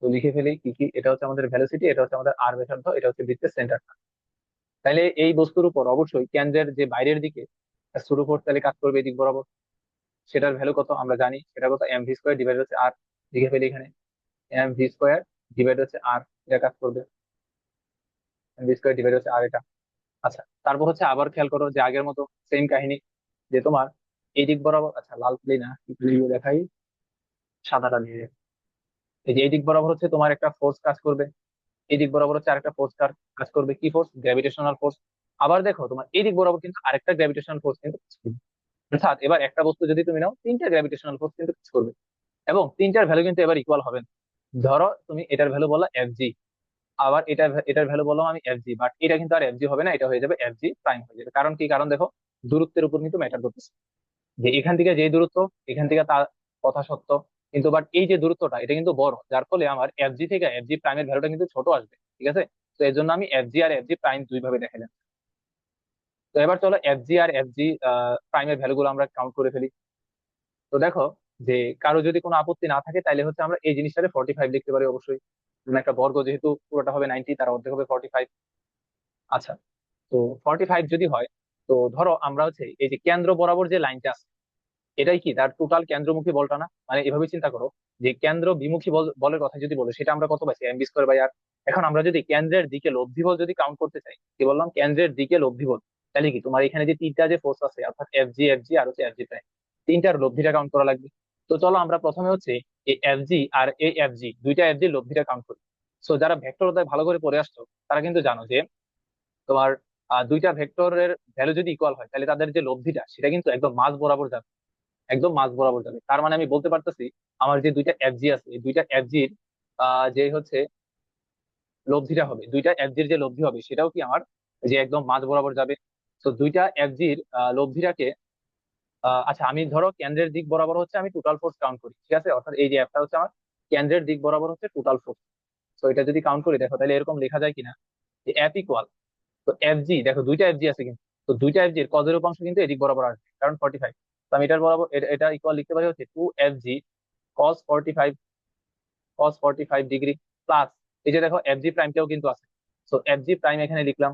তো লিখে ফেলি কি কি, এটা হচ্ছে আমাদের ভ্যালোসিটি, এটা হচ্ছে আমাদের আর ব্যাসার্ধ, এটা হচ্ছে বৃত্তের সেন্টার। তাহলে এই বস্তুর উপর অবশ্যই কেন্দ্রের যে বাইরের দিকে শুরু করতে তাহলে কাজ করবে এদিক বরাবর। সেটার ভ্যালু কত আমরা জানি, সেটা কত, mv² ডিভাইড হচ্ছে আর। লিখে ফেলি এখানে, mv² ডিভাইড হচ্ছে আর, এটা কাজ করবে, mv² ডিভাইড হচ্ছে আর এটা। আচ্ছা, তারপর হচ্ছে আবার খেয়াল করো যে আগের মতো সেম কাহিনী, যে তোমার এই দিক বরাবর, আচ্ছা লাল প্লে না, কি প্লে দেখাই, সাদাটা দিয়ে। এই যে এই দিক বরাবর হচ্ছে তোমার একটা ফোর্স কাজ করবে, এই দিক বরাবর হচ্ছে আরেকটা ফোর্স কাজ করবে, কি ফোর্স, গ্র্যাভিটেশনাল ফোর্স। আবার দেখো তোমার এই দিক বরাবর কিন্তু আরেকটা গ্র্যাভিটেশনাল ফোর্স কিন্তু কাজ করবে। অর্থাৎ এবার একটা বস্তু যদি তুমি নাও, তিনটা গ্র্যাভিটেশনাল ফোর্স কিন্তু কাজ করবে, এবং তিনটার ভ্যালু কিন্তু এবার ইকুয়াল হবে না। ধরো তুমি এটার ভ্যালু বললা এফজি, আবার এটার ভ্যালু বললাম আমি এফজি, বাট এটা কিন্তু আর এফজি হবে না, এটা হয়ে যাবে এফজি প্রাইম হয়ে যাবে। কারণ কি, কারণ দেখো দূরত্বের উপর কিন্তু ম্যাটার করতেছে, যে এখান থেকে যে দূরত্ব, এখান থেকে তার কথা সত্য, কিন্তু বাট এই যে দূরত্বটা এটা কিন্তু বড়, যার ফলে আমার এফজি থেকে এফজি প্রাইমের ভ্যালুটা কিন্তু ছোট আসবে। ঠিক আছে, তো এর জন্য আমি এফজি আর এফজি প্রাইম দুই ভাবে দেখালাম। তো এবার চলো এফজি আর এফজি প্রাইমের ভ্যালুগুলো আমরা কাউন্ট করে ফেলি। তো দেখো যে কারো যদি কোনো আপত্তি না থাকে, তাহলে হচ্ছে আমরা এই জিনিসটাকে 45 লিখতে পারি অবশ্যই। মানে একটা বর্গ যেহেতু পুরোটা হবে 90, তার অর্ধেক হবে 45। আচ্ছা, তো 45 যদি হয়, তো ধরো আমরা হচ্ছে এই যে কেন্দ্র বরাবর যে লাইনটা আছে, এটাই কি তার টোটাল কেন্দ্রমুখী বলটা না। মানে এভাবে চিন্তা করো যে কেন্দ্র বিমুখী বলের কথা যদি বলে, সেটা আমরা কত পাইছি, mv²/r। এখন আমরা যদি কেন্দ্রের দিকে লব্ধি বল যদি কাউন্ট করতে চাই, কি বললাম, কেন্দ্রের দিকে লব্ধি বল, তাহলে কি তোমার এখানে যে তিনটা যে ফোর্স আছে, অর্থাৎ এফজি এফজি আর হচ্ছে এফজি প্রাইম, তিনটার লব্ধিটা কাউন্ট করা লাগবে। তো চলো আমরা প্রথমে হচ্ছে এই এফজি আর এই এফজি, দুইটা এফজি লব্ধিটা কাউন্ট করি। সো যারা ভেক্টর অধ্যায় ভালো করে পড়ে আসছো, তারা কিন্তু জানো যে তোমার দুইটা ভেক্টরের ভ্যালু যদি ইকুয়াল হয়, তাহলে তাদের যে লব্ধিটা সেটা কিন্তু একদম মাঝ বরাবর যাবে, একদম মাঝ বরাবর যাবে। তার মানে আমি বলতে পারতেছি আমার যে দুইটা এফজি আছে, এই দুইটা এফজির যে হচ্ছে লব্ধিটা হবে, দুইটা এফজির যে লব্ধি হবে সেটাও কি আমার যে একদম মাঝ বরাবর যাবে। তো দুইটা এফজির লব্ধিটাকে আচ্ছা আমি ধরো কেন্দ্রের দিক বরাবর হচ্ছে আমি টোটাল ফোর্স কাউন্ট করি, ঠিক আছে, অর্থাৎ এই যে একটা হচ্ছে আমার কেন্দ্রের দিক বরাবর হচ্ছে টোটাল ফোর্স। তো এটা যদি কাউন্ট করি দেখো তাহলে এরকম লেখা যায় কিনা যে এফ ইকুয়াল, তো এফ জি দেখো দুইটা এফ জি আছে কিন্তু, তো দুইটা এফ জি এর কজের উপাংশ কিন্তু এদিক বরাবর আসবে কারণ 45। তো আমি এটার বরাবর এটা ইকুয়াল লিখতে পারি হচ্ছে 2 FG cos 45 প্লাস এই যে দেখো এফ জি প্রাইমটাও কিন্তু আছে, তো এফ জি প্রাইম এখানে লিখলাম,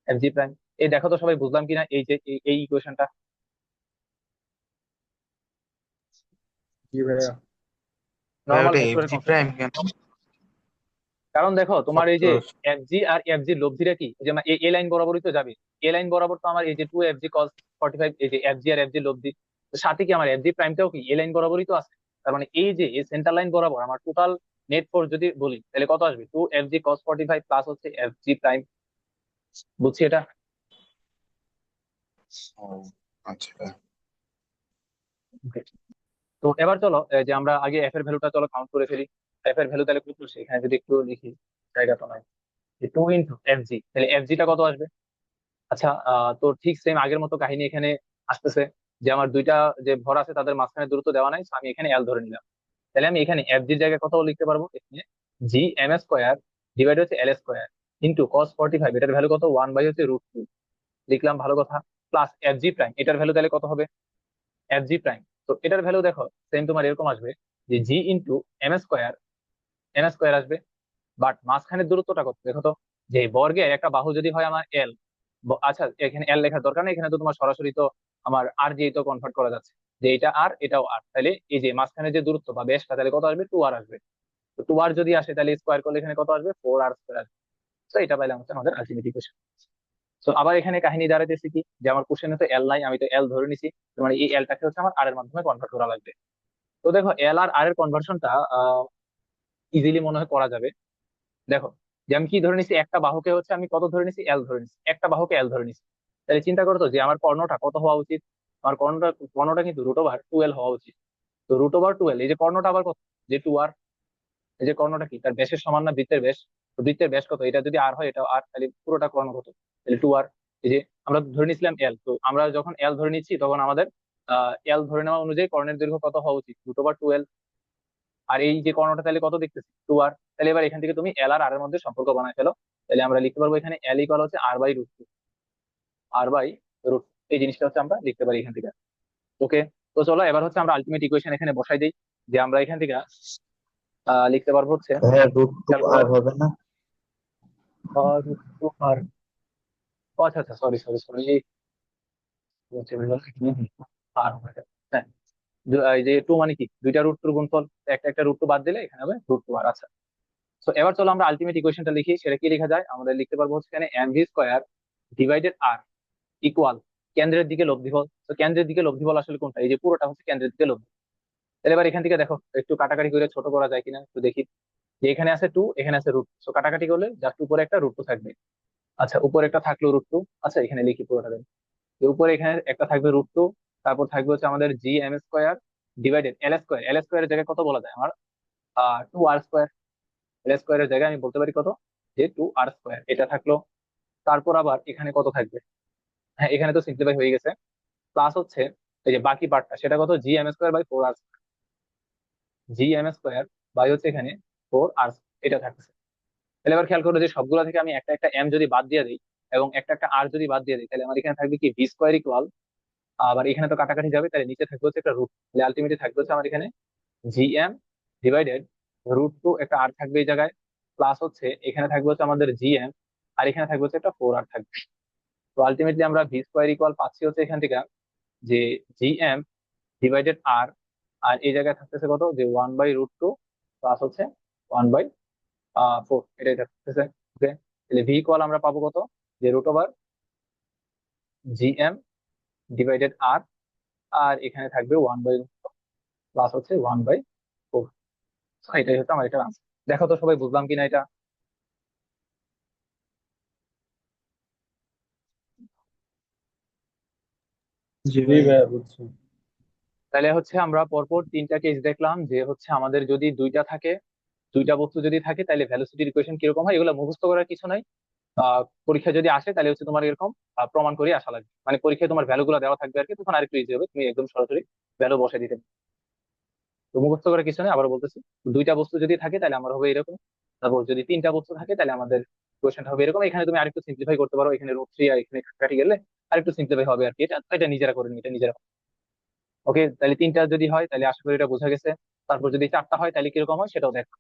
এফ জি প্রাইম। এই দেখো তো সবাই বুঝলাম কিনা এই যে এই ইকুয়েশনটা? জি ভাইয়া। ভাই নর্মাল ওটা এফ ভেক্টরের জি কনসেপ্ট। প্রাইম কেন? কারণ দেখো তোমার এই শক্ত। যে এফ জি আর এফ জি লব্ধিটা কি, যে আমার এ লাইন বরাবরই তো যাবে, এ লাইন বরাবর তো আমার এই যে 2 FG cos 45 এই যে এফ জি আর এফ জি লব্ধি, তো সাথে কি আমার এফ জি প্রাইমটাও কি এ লাইন বরাবরই তো আছে। তার মানে এই যে এই সেন্টার লাইন বরাবর আমার টোটাল নেট ফোর্স যদি বলি তাহলে কত আসবে, 2 FG cos 45 প্লাস হচ্ছে এফ জি প্রাইম। বুঝছি এটা? ও আচ্ছা। Okay. তো এবার চলো যে আমরা আগে এফ এর ভ্যালুটা চলো কাউন্ট করে ফেলি। এফ এর ভ্যালু তাহলে কত আসে? এখানে যদি একটু লিখি, জায়গা তো নাই, 2 × FG, তাহলে এফ টা কত আসবে? আচ্ছা তো ঠিক সেম আগের মতো কাহিনী এখানে আসতেছে, যে আমার দুইটা যে ভর আছে তাদের মাঝখানে দূরত্ব দেওয়া নাই, so আমি এখানে এল ধরে নিলাম। তাহলে আমি এখানে এফ জির জায়গায় কত লিখতে পারবো, এখানে G m² ডিভাইড হচ্ছে L² ইন্টু cos 45, এটার ভ্যালু কত, 1 বাই হচ্ছে √2 লিখলাম, ভালো কথা। প্লাস এফ জি প্রাইম, এটার ভ্যালু তাহলে কত হবে, এফ জি প্রাইম, তো এটার ভ্যালু দেখো সেম তোমার এরকম আসবে যে G × m² আসবে। বাট মাঝখানের দূরত্বটা কত দেখো তো, যে বর্গের একটা বাহু যদি হয় আমার এল, আচ্ছা এখানে এল লেখার দরকার নেই, এখানে তো তোমার সরাসরি তো আমার আর দিয়ে তো কনভার্ট করা যাচ্ছে, যে এটা আর এটাও আর, তাহলে এই যে মাঝখানে যে দূরত্ব বা বেশটা তাহলে কত আসবে, 2r আসবে। তো 2r যদি আসে তাহলে স্কোয়ার করলে এখানে কত আসবে, 4r² আসবে। তো এটা পাইলাম হচ্ছে আমাদের আলটিমেট ইকুয়েশন। তো আবার এখানে কাহিনী দাঁড়াইতেছে কি, যে আমার কোশ্চেনে তো এল নাই, আমি তো এল ধরে নিছি, তার মানে এই এলটাকে হচ্ছে আমার আর এর মাধ্যমে কনভার্ট করা লাগবে। তো দেখো এল আর আর এর কনভার্সনটা ইজিলি মনে হয় করা যাবে। দেখো যে আমি কি ধরে নিছি, একটা বাহুকে হচ্ছে আমি কত ধরে নিছি, এল ধরে নিছি, একটা বাহুকে এল ধরে নিছি। তাহলে চিন্তা করো তো যে আমার কর্ণটা কত হওয়া উচিত, আমার কর্ণটা কিন্তু √2l হওয়া উচিত। তো √2l, এই যে কর্ণটা আবার কত, যে 2r, এই যে কর্ণটা কি তার ব্যাসের সমান না বৃত্তের ব্যাস, তো বৃত্তের ব্যাস কত, এটা যদি আর হয় এটা আর, তাহলে পুরোটা কর্ণ কত, তাহলে 2r। এই যে আমরা ধরে নিছিলাম এল, তো আমরা যখন এল ধরে নিচ্ছি তখন আমাদের এল ধরে নেওয়া অনুযায়ী কর্ণের দৈর্ঘ্য কত হওয়া উচিত, √2l। আর এই যে কর্ণটা তাহলে কত দেখতেছি, 2r। তাহলে এবার এখান থেকে তুমি এল আর আর এর মধ্যে সম্পর্ক বানায় ফেলো, তাহলে আমরা লিখতে পারবো এখানে এল ইকুয়াল হচ্ছে r/√2, r/√2, এই জিনিসটা হচ্ছে আমরা লিখতে পারি এখান থেকে। ওকে, তো চলো এবার হচ্ছে আমরা আলটিমেট ইকুয়েশন এখানে বসাই দিই, যে আমরা এখান থেকে লিখতে পারবো হচ্ছে, ভাইয়া রুট টু খেয়াল করো, আর হবে না? √2r, আচ্ছা আচ্ছা সরি সরি সরি, আর হ্যাঁ, এই যে 2 মানে কি, দুইটা √2 গুণফল, একটা একটা √2 বাদ দিলে এখানে হবে √2r। আচ্ছা, তো এবার চলো আমরা আলটিমেট ইকুয়েশনটা লিখি, সেটা কি লেখা যায়, আমাদের লিখতে পারবো হচ্ছে এখানে mv² ডিভাইডেড আর ইকুয়াল কেন্দ্রের দিকে লব্ধিবল। তো কেন্দ্রের দিকে লব্ধিবল আসলে কোনটা, এই যে পুরোটা হচ্ছে কেন্দ্রের দিকে লব্ধি। তাহলে এবার এখান থেকে দেখো একটু কাটাকাটি করে ছোট করা যায় কিনা একটু দেখি, যে এখানে আছে 2, এখানে আছে √2, তো কাটাকাটি করলে জাস্ট উপরে একটা √2 থাকবে। আচ্ছা উপরে একটা থাকলো √2, আচ্ছা এখানে লিখি পুরোটা দেন, যে উপরে এখানে একটা থাকবে √2, তারপর থাকবে হচ্ছে আমাদের Gm² ডিভাইডেড L² এর জায়গায় কত বলা যায় আমার, 2r², L² এর জায়গায় আমি বলতে পারি কত, যে 2r², এটা থাকলো। তারপর আবার এখানে কত থাকবে, হ্যাঁ এখানে তো সিম্পলিফাই হয়ে গেছে, প্লাস হচ্ছে এই যে বাকি পার্টটা সেটা কত, Gm² by 4r, Gm² by হচ্ছে এখানে 4r, এটা থাকতেছে। তাহলে এবার খেয়াল করো যে সবগুলো থেকে আমি একটা একটা এম যদি বাদ দিয়ে দিই এবং একটা একটা আর যদি বাদ দিয়ে দিই, তাহলে আমার এখানে থাকবে কি v² ইকুয়াল, আবার এখানে তো কাটাকাটি যাবে, তাহলে নিচে থাকবে হচ্ছে একটা রুট, তাহলে আলটিমেটলি থাকবে হচ্ছে আমার এখানে Gm ডিভাইডেড √2, একটা আর থাকবে এই জায়গায়, প্লাস হচ্ছে এখানে থাকবে হচ্ছে আমাদের Gm, আর এখানে থাকবে হচ্ছে একটা 4r থাকবে। তো আলটিমেটলি আমরা v² ইকুয়াল পাচ্ছি হচ্ছে এখান থেকে যে Gm ডিভাইডেড আর, আর এই জায়গায় থাকতেছে কত, যে 1/√2 প্লাস হচ্ছে 1/4, এটাই থাকতেছে। ওকে, তাহলে ভি ইকুয়াল আমরা পাবো কত, যে √Gm ডিভাইডেড আর, আর এখানে থাকবে 1/√2 প্লাস হচ্ছে 1/4। এটাই হচ্ছে আমার এটার আনসার। দেখো তো সবাই বুঝলাম কিনা এটা? জি ভাইয়া বুঝছি। তাহলে হচ্ছে আমরা পরপর তিনটা কেস দেখলাম, যে হচ্ছে আমাদের যদি দুইটা থাকে, দুইটা বস্তু যদি থাকে তাহলে ভ্যালোসিটির ইকুয়েশন কিরকম হয়, এগুলো মুখস্থ করার কিছু নাই। পরীক্ষা যদি আসে তাহলে হচ্ছে তোমার এরকম প্রমাণ করে আসা লাগবে, মানে পরীক্ষায় তোমার ভ্যালু গুলো দেওয়া থাকবে আর কি, তখন আরেকটু ইজি হবে, তুমি একদম সরাসরি ভ্যালু বসে দিতে পারবে। তো মুখস্থ করার কিছু নেই, আবার বলতেছি, দুইটা বস্তু যদি থাকে তাহলে আমার হবে এরকম, তারপর যদি তিনটা বস্তু থাকে তাহলে আমাদের কোয়েশ্চেনটা হবে এরকম। এখানে তুমি আরেকটু সিম্পলিফাই করতে পারো, এখানে রুট থ্রি আর এখানে কাটি গেলে আরেকটু সিম্পলিফাই হবে আর কি। এটা এটা নিজেরা করে নি, এটা নিজেরা। ওকে, তাহলে তিনটা যদি হয় তাহলে আশা করি এটা বোঝা গেছে। তারপর যদি চারটা হয় তাহলে কিরকম হয় সেটাও দেখো।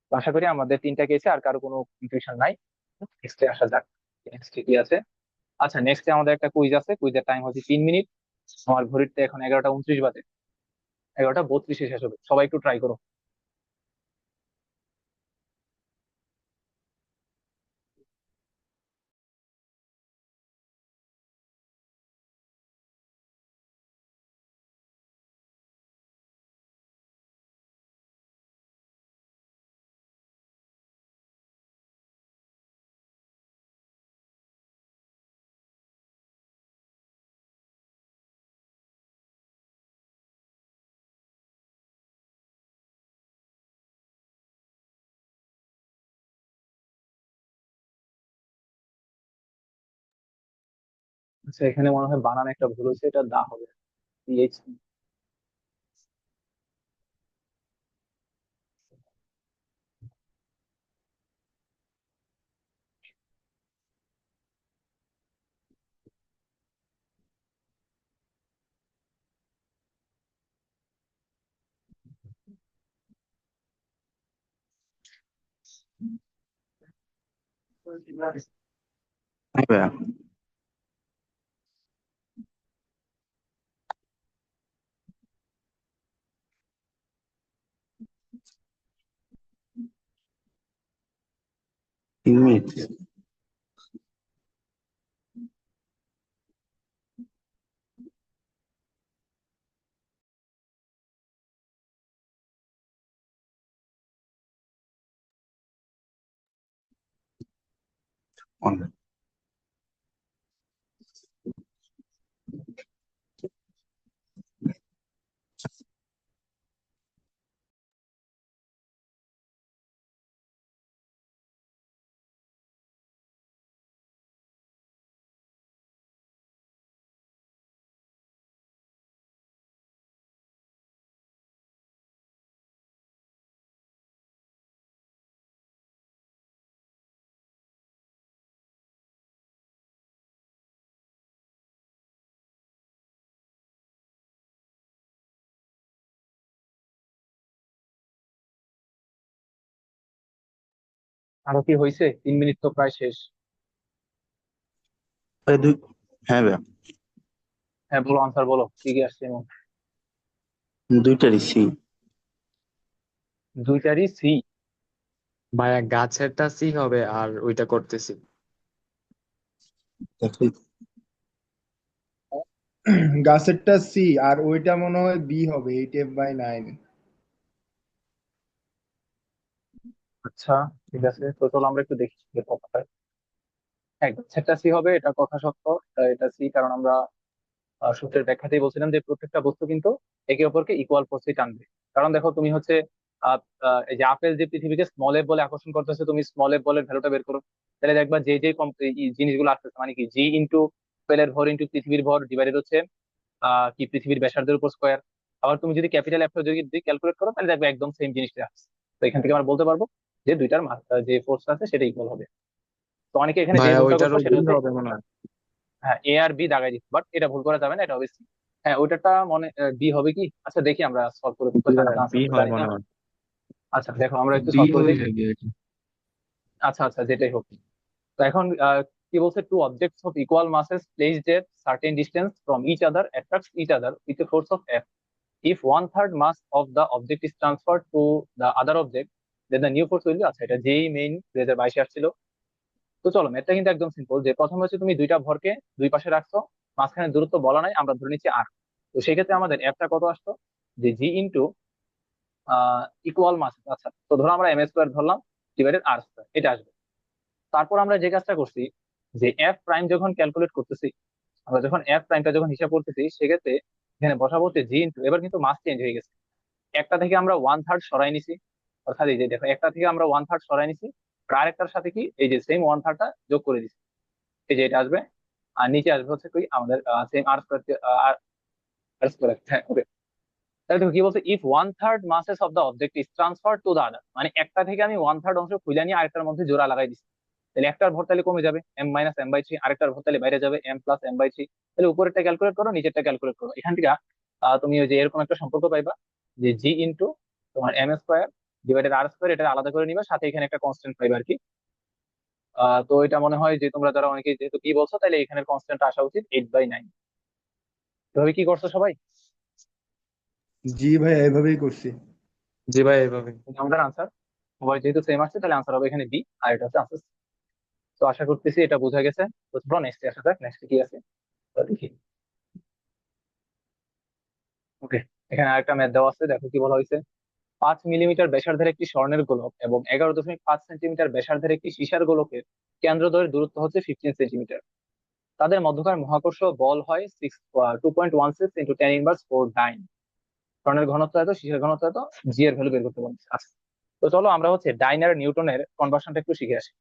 তো আশা করি আমাদের তিনটা কেসে আর কারো কোনো কনফিউশন নাই। নেক্সটে আসা যাক, নেক্সট কি আছে। আচ্ছা, নেক্সটে আমাদের একটা কুইজ আছে, কুইজের টাইম হচ্ছে 3 মিনিট। আমার ঘড়িতে এখন 11টা 29 বাজে, 11টা 32-এ শেষ হবে। সবাই একটু ট্রাই করো। আচ্ছা, এখানে মনে হয় বানান একটা ভুল হয়েছে, এটা দা হবে, PH। হ্যাঁ ভাইয়া। 3 মিনিট। On. আরো কি হয়েছে? 3 মিনিট তো প্রায় শেষ। ভাই দুই। হ্যাঁ ভাইয়া। হ্যাঁ বলো, আনসার বলো, কি কি আসছে এমন। দুইটারই সি। দুইটারই সি? ভাইয়া গাছেরটা সি হবে আর ওইটা করতেছি। দেখলি? গাছেরটা সি আর ওইটা মনে হয় বি হবে, 8f/9। আচ্ছা, ঠিক আছে, তো চলো আমরা একটু দেখি যে কথাটা। হ্যাঁ, সেটা সি হবে, এটা কথা সত্য। এটা সি, কারণ আমরা সূত্রের ব্যাখ্যাতেই বলছিলাম যে প্রত্যেকটা বস্তু কিন্তু একে অপরকে ইকুয়াল ফোর্সে টানবে। কারণ দেখো তুমি হচ্ছে এই যে আপেল যে পৃথিবীকে স্মল এফ বলে আকর্ষণ করতেছে, তুমি স্মল এফ বলের ভ্যালুটা বের করো, তাহলে দেখবা যে যে এই জিনিসগুলো আসতেছে, মানে কি জি ইন্টু আপেলের ভর ইন্টু পৃথিবীর ভর ডিভাইডেড হচ্ছে কি পৃথিবীর ব্যাসার্ধের উপর স্কোয়ার। আবার তুমি যদি ক্যাপিটাল এফটা যদি ক্যালকুলেট করো তাহলে দেখবে একদম সেম জিনিসটা আসছে। তো এখান থেকে আমরা বলতে পারবো যে দুইটার যে ফোর্স আছে সেটা ইকুয়াল হবে। তো অনেকে এখানে যে ভাইয়া ভুলটা করছো ওইটারও সেটা বি হচ্ছে হবে মনে হয়। হ্যাঁ এ আর বি দাগাই দিচ্ছে, বাট এটা ভুল করা যাবে না, এটা হবে সি। হ্যাঁ ওইটাটা মনে বি হবে কি, আচ্ছা দেখি আমরা সলভ করে জি ভাইয়া বি আনসার তো হয় জানি না। মনে হয়। আচ্ছা দেখো আমরা একটু বি সলভ করে হয়ে দেখি। যাবে এটা। আচ্ছা আচ্ছা, যেটাই হোক। তো এখন কি বলছে, two objects of equal masses placed at certain distance from each other attracts each other with a force of F. If one third mass of the object is transferred to the other object, then the new force will be, আচ্ছা এটা যেই main 2022 আসছিল। তো চলো ম্যাথটা কিন্তু একদম simple, যে প্রথমে হচ্ছে তুমি দুইটা ভরকে দুই পাশে রাখছো, মাঝখানে দূরত্ব বলা নাই, আমরা ধরে নিচ্ছি আর। তো সেই ক্ষেত্রে আমাদের এফটা কত আসতো, যে জি ইন্টু ইকুয়াল মাস। আচ্ছা, তো ধরো আমরা এম স্কোয়ার ধরলাম ডিভাইডেড আর স্কোয়ার, এটা আসবে। তারপর আমরা যে কাজটা করছি, যে এফ প্রাইম যখন ক্যালকুলেট করতেছি, আমরা যখন এফ প্রাইমটা যখন হিসাব করতেছি সেক্ষেত্রে এখানে বসাবো হচ্ছে জি ইন্টু, এবার কিন্তু মাস চেঞ্জ হয়ে গেছে, একটা থেকে আমরা ওয়ান থার্ড সরাই নিছি। অর্থাৎ এই যে দেখো, একটা থেকে আমরা ওয়ান থার্ড সরাই নিছি, আর আরেকটার সাথে কি এই যে সেম ওয়ান থার্ডটা যোগ করে দিছি, এই যে এটা আসবে। আর নিচে আসবে হচ্ছে কি আমাদের সেম আর স্কোয়ার, আর স্কোয়ার, হ্যাঁ ওকে। তাহলে দেখো কি বলছে, if 1/3 masses of the object is transferred to the other, মানে একটা থেকে আমি 1/3 অংশ খুলে নিয়ে আরেকটার মধ্যে জোড়া লাগাই দিচ্ছি, তাহলে একটার ভর তাহলে কমে যাবে m - m/3, আরেকটার ভর তাহলে বাইরে যাবে m+m/3। তাহলে উপরেরটা ক্যালকুলেট করো, নিচেরটা ক্যালকুলেট করো, এখান থেকে তুমি ওই যে এরকম একটা সম্পর্ক পাইবা যে g ইন্টু তোমার m² ডিভাইডেড r², এটা আলাদা করে নিবা, সাথে এখানে একটা কনস্ট্যান্ট পাইবা আর কি। তো এটা মনে হয় যে তোমরা যারা অনেকে যেহেতু কি বলছো, তাহলে এখানের কনস্ট্যান্ট আসা উচিত 8/9। এভাবে কি করছো সবাই? জি ভাই এভাবেই করছি। জি ভাই এইভাবে। এটা আমাদের আনসার, সবাই যেহেতু সেম আসছে তাহলে আনসার হবে এখানে বি, আর এটা হচ্ছে আনসার। তো আশা করতেছি এটা বোঝা গেছে। তো চলো নেক্সট আসা যাক, নেক্সট কি আছে তো দেখি। ওকে, এখানে আরেকটা ম্যাথ দেওয়া আছে, দেখো কি বলা হয়েছে। 5 মিলিমিটার ব্যাসার্ধের একটি স্বর্ণের গোলক এবং 11.5 সেন্টিমিটার ব্যাসার্ধের একটি সীসার গোলকের কেন্দ্রদ্বয়ের দূরত্ব হচ্ছে 15 সেন্টিমিটার। তাদের মধ্যকার মহাকর্ষ বল হয় 2.16 × 10⁻⁴9। স্বর্ণের ঘনত্ব এত, সীসার ঘনত্ব এত, জি এর ভ্যালু বের করতে বলছে। আচ্ছা, তো চলো আমরা হচ্ছে ডাইন আর নিউটনের কনভার্সনটা একটু শিখে আসি।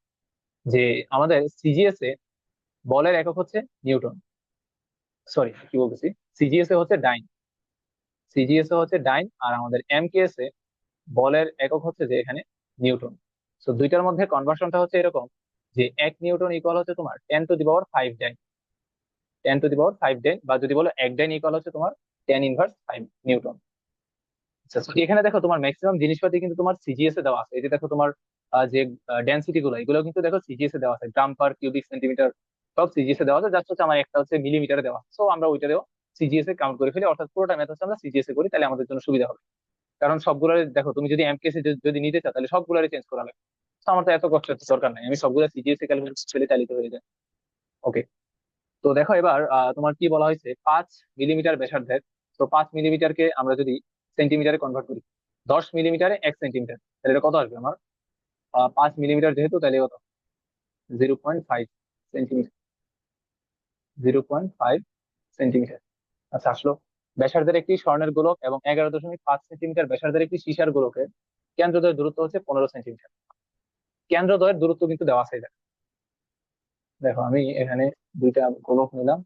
যে আমাদের সিজিএস এ বলের একক হচ্ছে নিউটন, সরি কি বলতেছি, সিজিএস এ হচ্ছে ডাইন, সিজিএস এ হচ্ছে ডাইন, আর আমাদের এমকেএস এ বলের একক হচ্ছে যে এখানে নিউটন। তো দুইটার মধ্যে কনভার্সনটা হচ্ছে এরকম যে 1 নিউটন ইকুয়াল হচ্ছে তোমার 10⁵ ডাইন, 10⁵ ডাইন, বা যদি বলো 1 ডাইন ইকুয়াল হচ্ছে তোমার 10⁻⁵ নিউটন। আচ্ছা, so এখানে দেখো তোমার ম্যাক্সিমাম জিনিসপাতি কিন্তু তোমার সিজিএস এ দেওয়া আছে। এই যে দেখো তোমার যে ডেন্সিটি গুলো, এগুলো কিন্তু দেখো সিজিএস এ দেওয়া আছে, গ্রাম পার কিউবিক সেন্টিমিটার, সব সিজিএস এ দেওয়া আছে। জাস্ট হচ্ছে আমার একটা হচ্ছে মিলিমিটারে দেওয়া, সো আমরা ওইটারেও সিজিএস এ কাউন্ট করে ফেলি, অর্থাৎ পুরোটা ম্যাথ হচ্ছে আমরা সিজিএস এ করি, তাহলে আমাদের জন্য সুবিধা হবে। কারণ সবগুলো দেখো, তুমি যদি এমকেএস এ যদি নিতে চাও তাহলে সবগুলোরে চেঞ্জ করা লাগবে। তো আমার তো এত কষ্টের তো দরকার নাই, আমি সবগুলো সিজিএস এ ক্যালকুলেট ফেলে চালিত হয়ে যায়। ওকে, তো দেখো এবার তোমার কি বলা হয়েছে, 5 মিলিমিটার ব্যাসার্ধের। তো 5 মিলিমিটারকে আমরা যদি সেন্টিমিটারে কনভার্ট করি, 10 মিলিমিটারে 1 সেন্টিমিটার, তাহলে এটা কত আসবে আমার? 5 মিলিমিটার যেহেতু, তাহলে কত? 0.5 সেন্টিমিটার, 0.5 সেন্টিমিটার। আচ্ছা আসলো। ব্যাসার্ধের একটি স্বর্ণের গোলক এবং 11.5 সেন্টিমিটার ব্যাসার্ধের একটি সীসার গোলকের কেন্দ্রদ্বয়ের দূরত্ব হচ্ছে 15 সেন্টিমিটার। কেন্দ্রদ্বয়ের দূরত্ব কিন্তু দেওয়া আছে এটা। দেখো আমি এখানে দুইটা গোলক নিলাম,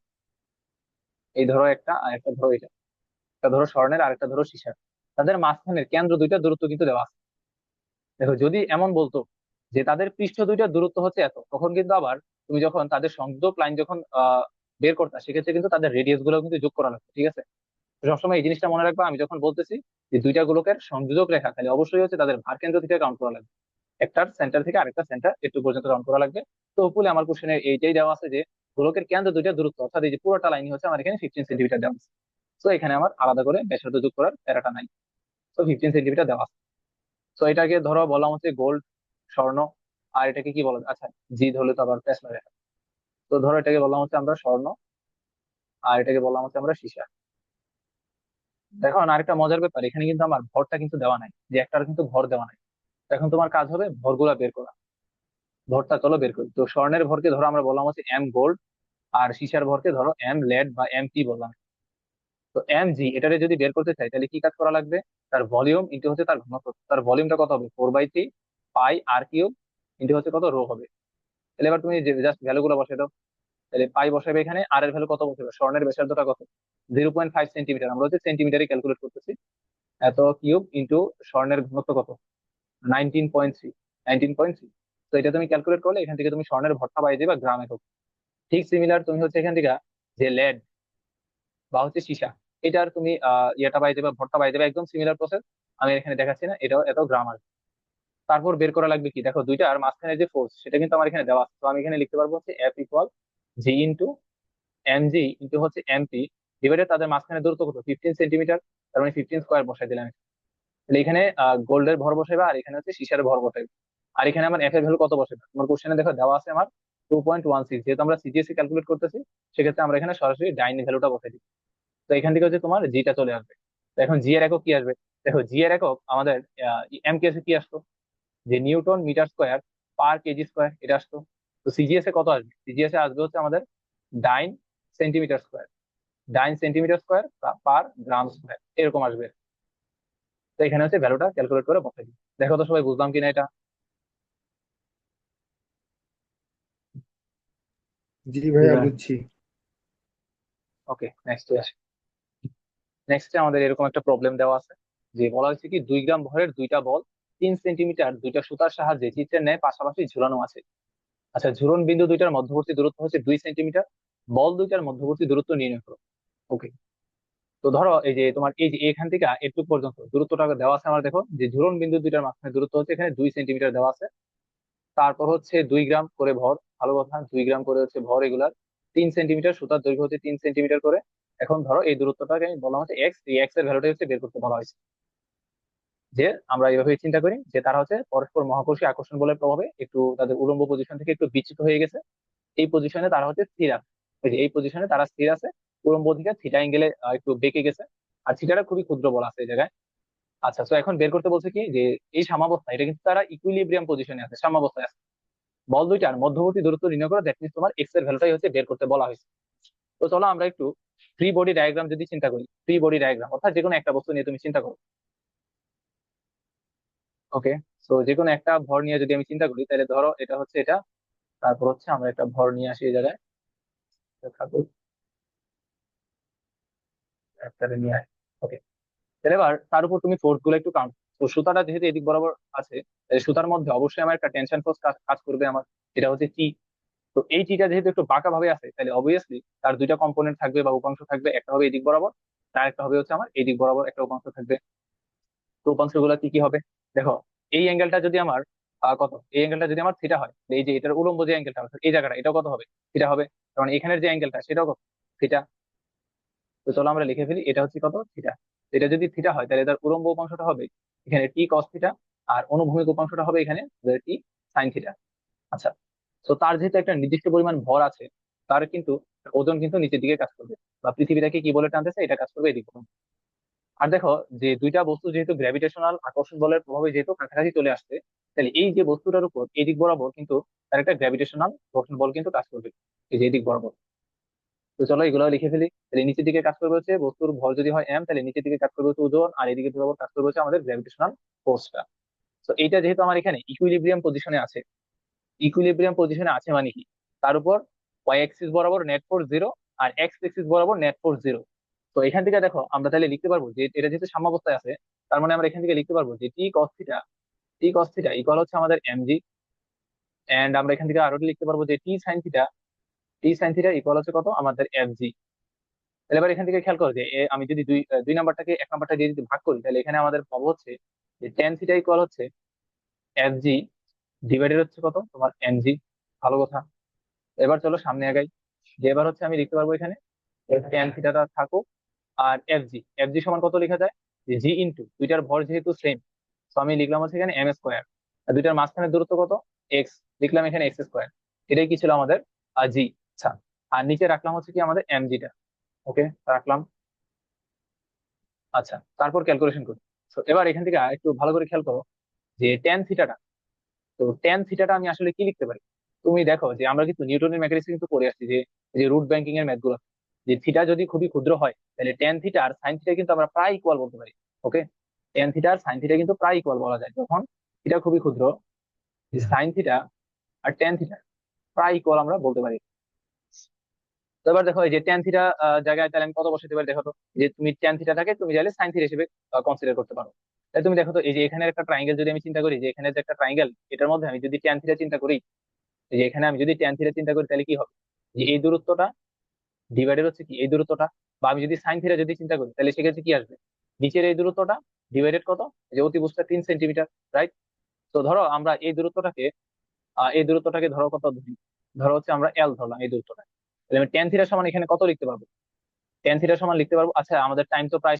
এই ধরো একটা, আর একটা ধরো এটা, একটা ধরো স্বর্ণের আর একটা ধরো সীসার, তাদের মাঝখানের কেন্দ্র দুইটা দূরত্ব কিন্তু দেওয়া আছে। দেখো যদি এমন বলতো যে তাদের পৃষ্ঠ দুইটার দূরত্ব হচ্ছে এত, তখন কিন্তু আবার তুমি যখন তাদের সংযোগ লাইন যখন বের করতা, সেক্ষেত্রে কিন্তু তাদের রেডিয়াস গুলো কিন্তু যোগ করা লাগবে, ঠিক আছে? তো সবসময় এই জিনিসটা মনে রাখবা, আমি যখন বলতেছি যে দুইটা গোলকের সংযোজক রেখা, তাহলে অবশ্যই হচ্ছে তাদের ভার কেন্দ্র থেকে কাউন্ট করা লাগবে, একটার সেন্টার থেকে আরেকটা সেন্টার একটু পর্যন্ত কাউন্ট করা লাগবে। তো উপলে আমার কোশ্চেনে এইটাই দেওয়া আছে যে গোলকের কেন্দ্র দুইটা দূরত্ব, অর্থাৎ এই যে পুরোটা লাইন হচ্ছে আমার এখানে 15 সেন্টিমিটার দেওয়া আছে। তো এখানে আমার আলাদা করে ব্যাসার্ধ যোগ করার প্যারাটা নাই, তো 15 সেন্টিমিটার দেওয়া আছে। তো এটাকে ধরো বললাম হচ্ছে গোল্ড, স্বর্ণ, আর এটাকে কি বলা যায়? আচ্ছা, জি ধরলে তো আবার প্যাচ মেরে। তো ধরো এটাকে বললাম হচ্ছে আমরা স্বর্ণ, আর এটাকে বললাম হচ্ছে আমরা সীসা। দেখো না, আরেকটা মজার ব্যাপার, এখানে কিন্তু আমার ভরটা কিন্তু দেওয়া নাই, যে একটার কিন্তু ভর দেওয়া নাই। তো এখন তোমার কাজ হবে ভরগুলা বের করা। ভরটা চলো বের করি। তো স্বর্ণের ভরকে ধরো আমরা বললাম হচ্ছে এম গোল্ড, আর সীসার ভরকে ধরো এম লেড বা এম পি বললাম। তো এম জি এটারে যদি বের করতে চাই, তাহলে কি কাজ করা লাগবে? তার ভলিউম ইন্টু হচ্ছে তার ঘনত্ব। তার ভলিউমটা কত হবে? 4/3 পাই আর কিউব ইন্টু হচ্ছে কত, রো হবে। তাহলে এবার তুমি জাস্ট ভ্যালু গুলো বসে দাও। তাহলে পাই বসাবে এখানে, আর এর ভ্যালু কত বসাবে? স্বর্ণের ব্যাসার্ধটা কত? 0.5 সেন্টিমিটার, আমরা হচ্ছে সেন্টিমিটারে ক্যালকুলেট করতেছি। এত কিউব ইন্টু স্বর্ণের ঘনত্ব কত? 19.3, 19.3। তো এটা তুমি ক্যালকুলেট করলে এখান থেকে তুমি স্বর্ণের ভরটা পাই যাবে গ্রাম একক। ঠিক সিমিলার তুমি হচ্ছে এখান থেকে যে লেড বা হচ্ছে সীসা, এটার তুমি ইয়েটা পাই যাবে, ভরটা পাই যাবে, একদম সিমিলার প্রসেস। আমি এখানে দেখাচ্ছি না, এটাও এত গ্রাম আসবে। তারপর বের করা লাগবে কি, দেখো দুইটা আর মাঝখানে যে ফোর্স, সেটা কিন্তু আমার এখানে দেওয়া আছে। তো আমি এখানে লিখতে পারবো হচ্ছে F equal G into M G into হচ্ছে এমপি ডিভাইডেড তাদের মাঝখানে দূরত্ব কত? 15 সেন্টিমিটার। তার মানে 15² বসাই দিলাম। তাহলে এখানে গোল্ডের ভর বসাইবা, আর এখানে হচ্ছে সীসার ভর বসাইবা। আর এখানে আমার এফ এর ভ্যালু কত বসাইবা? তোমার কোশ্চেনে দেখো দেওয়া আছে আমার 2.16। যেহেতু আমরা সিজিএসসি ক্যালকুলেট করতেছি, সেক্ষেত্রে আমরা এখানে সরাসরি ডাইন ভ্যালুটা বসাই দিই। তো এখান থেকে হচ্ছে তোমার জিটা চলে আসবে। তো এখন জি এর একক কি আসবে? দেখো জি এর একক আমাদের এম কেসে কি আসতো, যে newton metre square per KG square, এটা আসতো। তো সিজিএস এ কত আসবে? সিজিএস এ আসবে হচ্ছে আমাদের dyne centimetre square, dyne centimetre square per gram square, এরকম আসবে। তো এখানে হচ্ছে ভ্যালুটা ক্যালকুলেট করে বসাই দিই। দেখো তো সবাই বুঝলাম কিনা এটা? জি জি ভাইয়া ভাই। বুঝছি। ওকে, নেক্সট আসে। নেক্সটে আমাদের এরকম একটা প্রবলেম দেওয়া আছে, যে বলা হয়েছে কি 2 গ্রাম ভরের দুইটা বল 3 সেন্টিমিটার দুইটা সুতার সাহায্যে চিত্রের ন্যায় পাশাপাশি ঝুলানো আছে। আচ্ছা, ঝুলন বিন্দু দুইটার মধ্যবর্তী দূরত্ব হচ্ছে 2 সেন্টিমিটার, বল দুইটার মধ্যবর্তী দূরত্ব নির্ণয় করো। ওকে, তো ধরো এই যে তোমার এই যে এখান থেকে এটুকু পর্যন্ত দূরত্বটা দেওয়া আছে আমার, দেখো যে ঝুলন বিন্দু দুইটার মাঝখানে দূরত্ব হচ্ছে এখানে 2 সেন্টিমিটার দেওয়া আছে। তারপর হচ্ছে 2 গ্রাম করে ভর, ভালো কথা, 2 গ্রাম করে হচ্ছে ভর এগুলার, 3 সেন্টিমিটার, সুতার দৈর্ঘ্য হচ্ছে 3 সেন্টিমিটার করে। এখন ধরো এই দূরত্বটাকে আমি বলা হচ্ছে এক্স, এই এক্স এর ভ্যালুটা হচ্ছে বের করতে বলা হয়েছে। যে আমরা এইভাবে চিন্তা করি যে তারা হচ্ছে পরস্পর মহাকর্ষী আকর্ষণ বলের প্রভাবে একটু তাদের উলম্ব পজিশন থেকে একটু বিচ্যুত হয়ে গেছে, এই পজিশনে তারা হচ্ছে স্থির আছে। ওই যে এই পজিশনে তারা স্থির আছে, উলম্ব দিকে থিটা অ্যাঙ্গেলে একটু বেঁকে গেছে, আর থিটাটা খুবই ক্ষুদ্র বল আছে এই জায়গায়। আচ্ছা, তো এখন বের করতে বলছে কি যে এই সাম্যাবস্থা, এটা কিন্তু তারা ইকুইলিব্রিয়াম পজিশনে আছে, সাম্যাবস্থায় আছে। বল দুইটার মধ্যবর্তী দূরত্ব নির্ণয় করে, দ্যাট মিনস তোমার এক্স এর ভ্যালুটাই হচ্ছে বের করতে বলা হয়েছে। তো চলো আমরা একটু ফ্রি বডি ডায়াগ্রাম যদি চিন্তা করি, ফ্রি বডি ডায়াগ্রাম অর্থাৎ যে কোনো একটা বস্তু নিয়ে তুমি চিন্তা করো। ওকে, তো যে কোনো একটা ভর নিয়ে যদি আমি চিন্তা করি, তাহলে ধরো এটা হচ্ছে এটা, তারপর হচ্ছে আমরা একটা ভর নিয়ে আসি এই জায়গায়, থাকুক একটা নিয়ে আসি। ওকে, তাহলে এবার তার উপর তুমি ফোর্স গুলো একটু কাউন্ট। তো সুতাটা যেহেতু এদিক বরাবর আছে, তাহলে সুতার মধ্যে অবশ্যই আমার একটা টেনশন ফোর্স কাজ করবে আমার, এটা হচ্ছে টি। তো এই টিটা যেহেতু একটু বাঁকা ভাবে আছে, তাহলে অবভিয়াসলি তার দুইটা কম্পোনেন্ট থাকবে বা উপাংশ থাকবে, একটা হবে এদিক বরাবর, আর একটা হবে হচ্ছে আমার এদিক বরাবর একটা উপাংশ থাকবে। তো উপাংশ গুলো কি কি হবে, দেখো এই অ্যাঙ্গেলটা যদি আমার কত, এই অ্যাঙ্গেলটা যদি আমার থিটা হয়, এই যে এটার উলম্ব যে অ্যাঙ্গেলটা এই জায়গাটা, এটাও কত হবে, থিটা হবে। কারণ এখানের যে অ্যাঙ্গেলটা সেটাও কত, থিটা। তো চলো আমরা লিখে ফেলি, এটা হচ্ছে কত, থিটা। এটা যদি থিটা হয় তাহলে তার উলম্ব উপাংশটা হবে এখানে টি কস থিটা, আর অনুভূমিক উপাংশটা হবে এখানে টি সাইন থিটা। আচ্ছা, তো তার যেহেতু একটা নির্দিষ্ট পরিমাণ ভর আছে, তার কিন্তু ওজন কিন্তু নিচের দিকে কাজ করবে, বা পৃথিবীটাকে কি বলে টানতেছে, এটা কাজ করবে এদিক বরাবর। আর দেখো যে দুইটা বস্তু যেহেতু গ্র্যাভিটেশনাল আকর্ষণ বলের প্রভাবে যেহেতু কাছাকাছি চলে আসছে, তাহলে এই যে বস্তুটার উপর এই দিক বরাবর কিন্তু তার একটা গ্র্যাভিটেশনাল ঘর্ষণ বল কিন্তু কাজ করবে, এই যে এদিক বরাবর। তো চলো এগুলো লিখে ফেলি, তাহলে নিচের দিকে কাজ করবে হচ্ছে বস্তুর ভর যদি হয় এম, তাহলে নিচের দিকে কাজ করবে হচ্ছে ওজন, আর এদিকে বরাবর কাজ করবে হচ্ছে আমাদের গ্র্যাভিটেশনাল ফোর্সটা। তো এইটা যেহেতু আমার এখানে ইকুইলিব্রিয়াম পজিশনে আছে, ইকুইলিব্রিয়াম পজিশনে আছে মানে কি, তার উপর ওয়াই অ্যাক্সিস বরাবর নেট ফোর্স 0, আর এক্স অ্যাক্সিস বরাবর নেট ফোর্স 0। তো এখান থেকে দেখো আমরা তাহলে লিখতে পারবো যে এটা যেহেতু সাম্যাবস্থায় আছে, তার মানে আমরা এখান থেকে লিখতে পারবো যে টি কস থিটা ইকুয়াল হচ্ছে আমাদের এমজি। এন্ড আমরা এখান থেকে আরো লিখতে পারবো যে টি সাইন থিটা ইকুয়াল হচ্ছে কত, আমাদের এফজি। তাহলে এবার এখান থেকে খেয়াল করো যে আমি যদি দুই নাম্বারটাকে এক নাম্বারটা দিয়ে যদি ভাগ করি, তাহলে এখানে আমাদের পাবো হচ্ছে যে টেন থিটা ইকুয়াল হচ্ছে এফজি ডিভাইডেড হচ্ছে কত, তোমার এমজি। ভালো কথা। এবার চলো সামনে আগাই, যে এবার হচ্ছে আমি লিখতে পারবো এখানে টেন থিটাটা থাকুক, আর এফজি সমান কত লেখা যায়, যে জি ইন্টু দুইটার ভর যেহেতু সেম, তো আমি লিখলাম হচ্ছে এখানে এম স্কোয়ার, আর দুইটার মাঝখানের দূরত্ব কত, এক্স, লিখলাম এখানে এক্স স্কোয়ার। এটাই কি ছিল আমাদের জি। আচ্ছা, আর নিচে রাখলাম হচ্ছে কি আমাদের এমজিটা। ওকে, রাখলাম। আচ্ছা, তারপর ক্যালকুলেশন করি। তো এবার এখান থেকে একটু ভালো করে খেয়াল করো যে টেন থিটাটা, তো টেন থিটাটা আমি আসলে কি লিখতে পারি। তুমি দেখো যে আমরা কিন্তু নিউটনের মেকানিক্স কিন্তু পড়ে আসছি, যে এই যে রুট ব্যাংকিং এর ম্যাথ গুলো, যে থিটা যদি খুবই ক্ষুদ্র হয়, তাহলে টেন থিটা আর সাইন থিটা কিন্তু আমরা প্রায় ইকুয়াল বলতে পারি। ওকে, টেন থিটা আর সাইন থিটা কিন্তু প্রায় ইকুয়াল বলা যায় যখন থিটা খুবই ক্ষুদ্র, সাইন থিটা আর টেন থিটা প্রায় ইকুয়াল আমরা বলতে পারি। তো এবার দেখো এই যে টেন থিটা জায়গায় তাহলে আমি কত বসাতে পারি, দেখো তো যে তুমি টেন থিটাটাকে তুমি চাইলে সাইন থিটা হিসেবে কনসিডার করতে পারো। তাহলে তুমি দেখো তো এই যে এখানে একটা ট্রাইঙ্গেল যদি আমি চিন্তা করি, যে এখানে যে একটা ট্রাইঙ্গেল, এটার মধ্যে আমি যদি টেন থিটা চিন্তা করি, এই যে এখানে আমি যদি টেন থিটা চিন্তা করি, তাহলে কি হবে, যে এই দূরত্বটা ডিভাইডেড হচ্ছে কি এই দূরত্বটা, বা আমি যদি সাইন থিটা যদি চিন্তা করি, তাহলে সেক্ষেত্রে কি আসবে, নিচের এই দূরত্বটা ডিভাইডেড কত, এই যে অতিভুজটা 3 সেন্টিমিটার, রাইট। তো ধরো আমরা এই দূরত্বটাকে ধরো কত ধরি, ধরো হচ্ছে আমরা এল ধরলাম এই দূরত্বটা, তাহলে আমি টেন থিটা সমান এখানে কত লিখতে পারবো, টেন থিটা সমান লিখতে পারবো। আচ্ছা, আমাদের টাইম তো প্রায়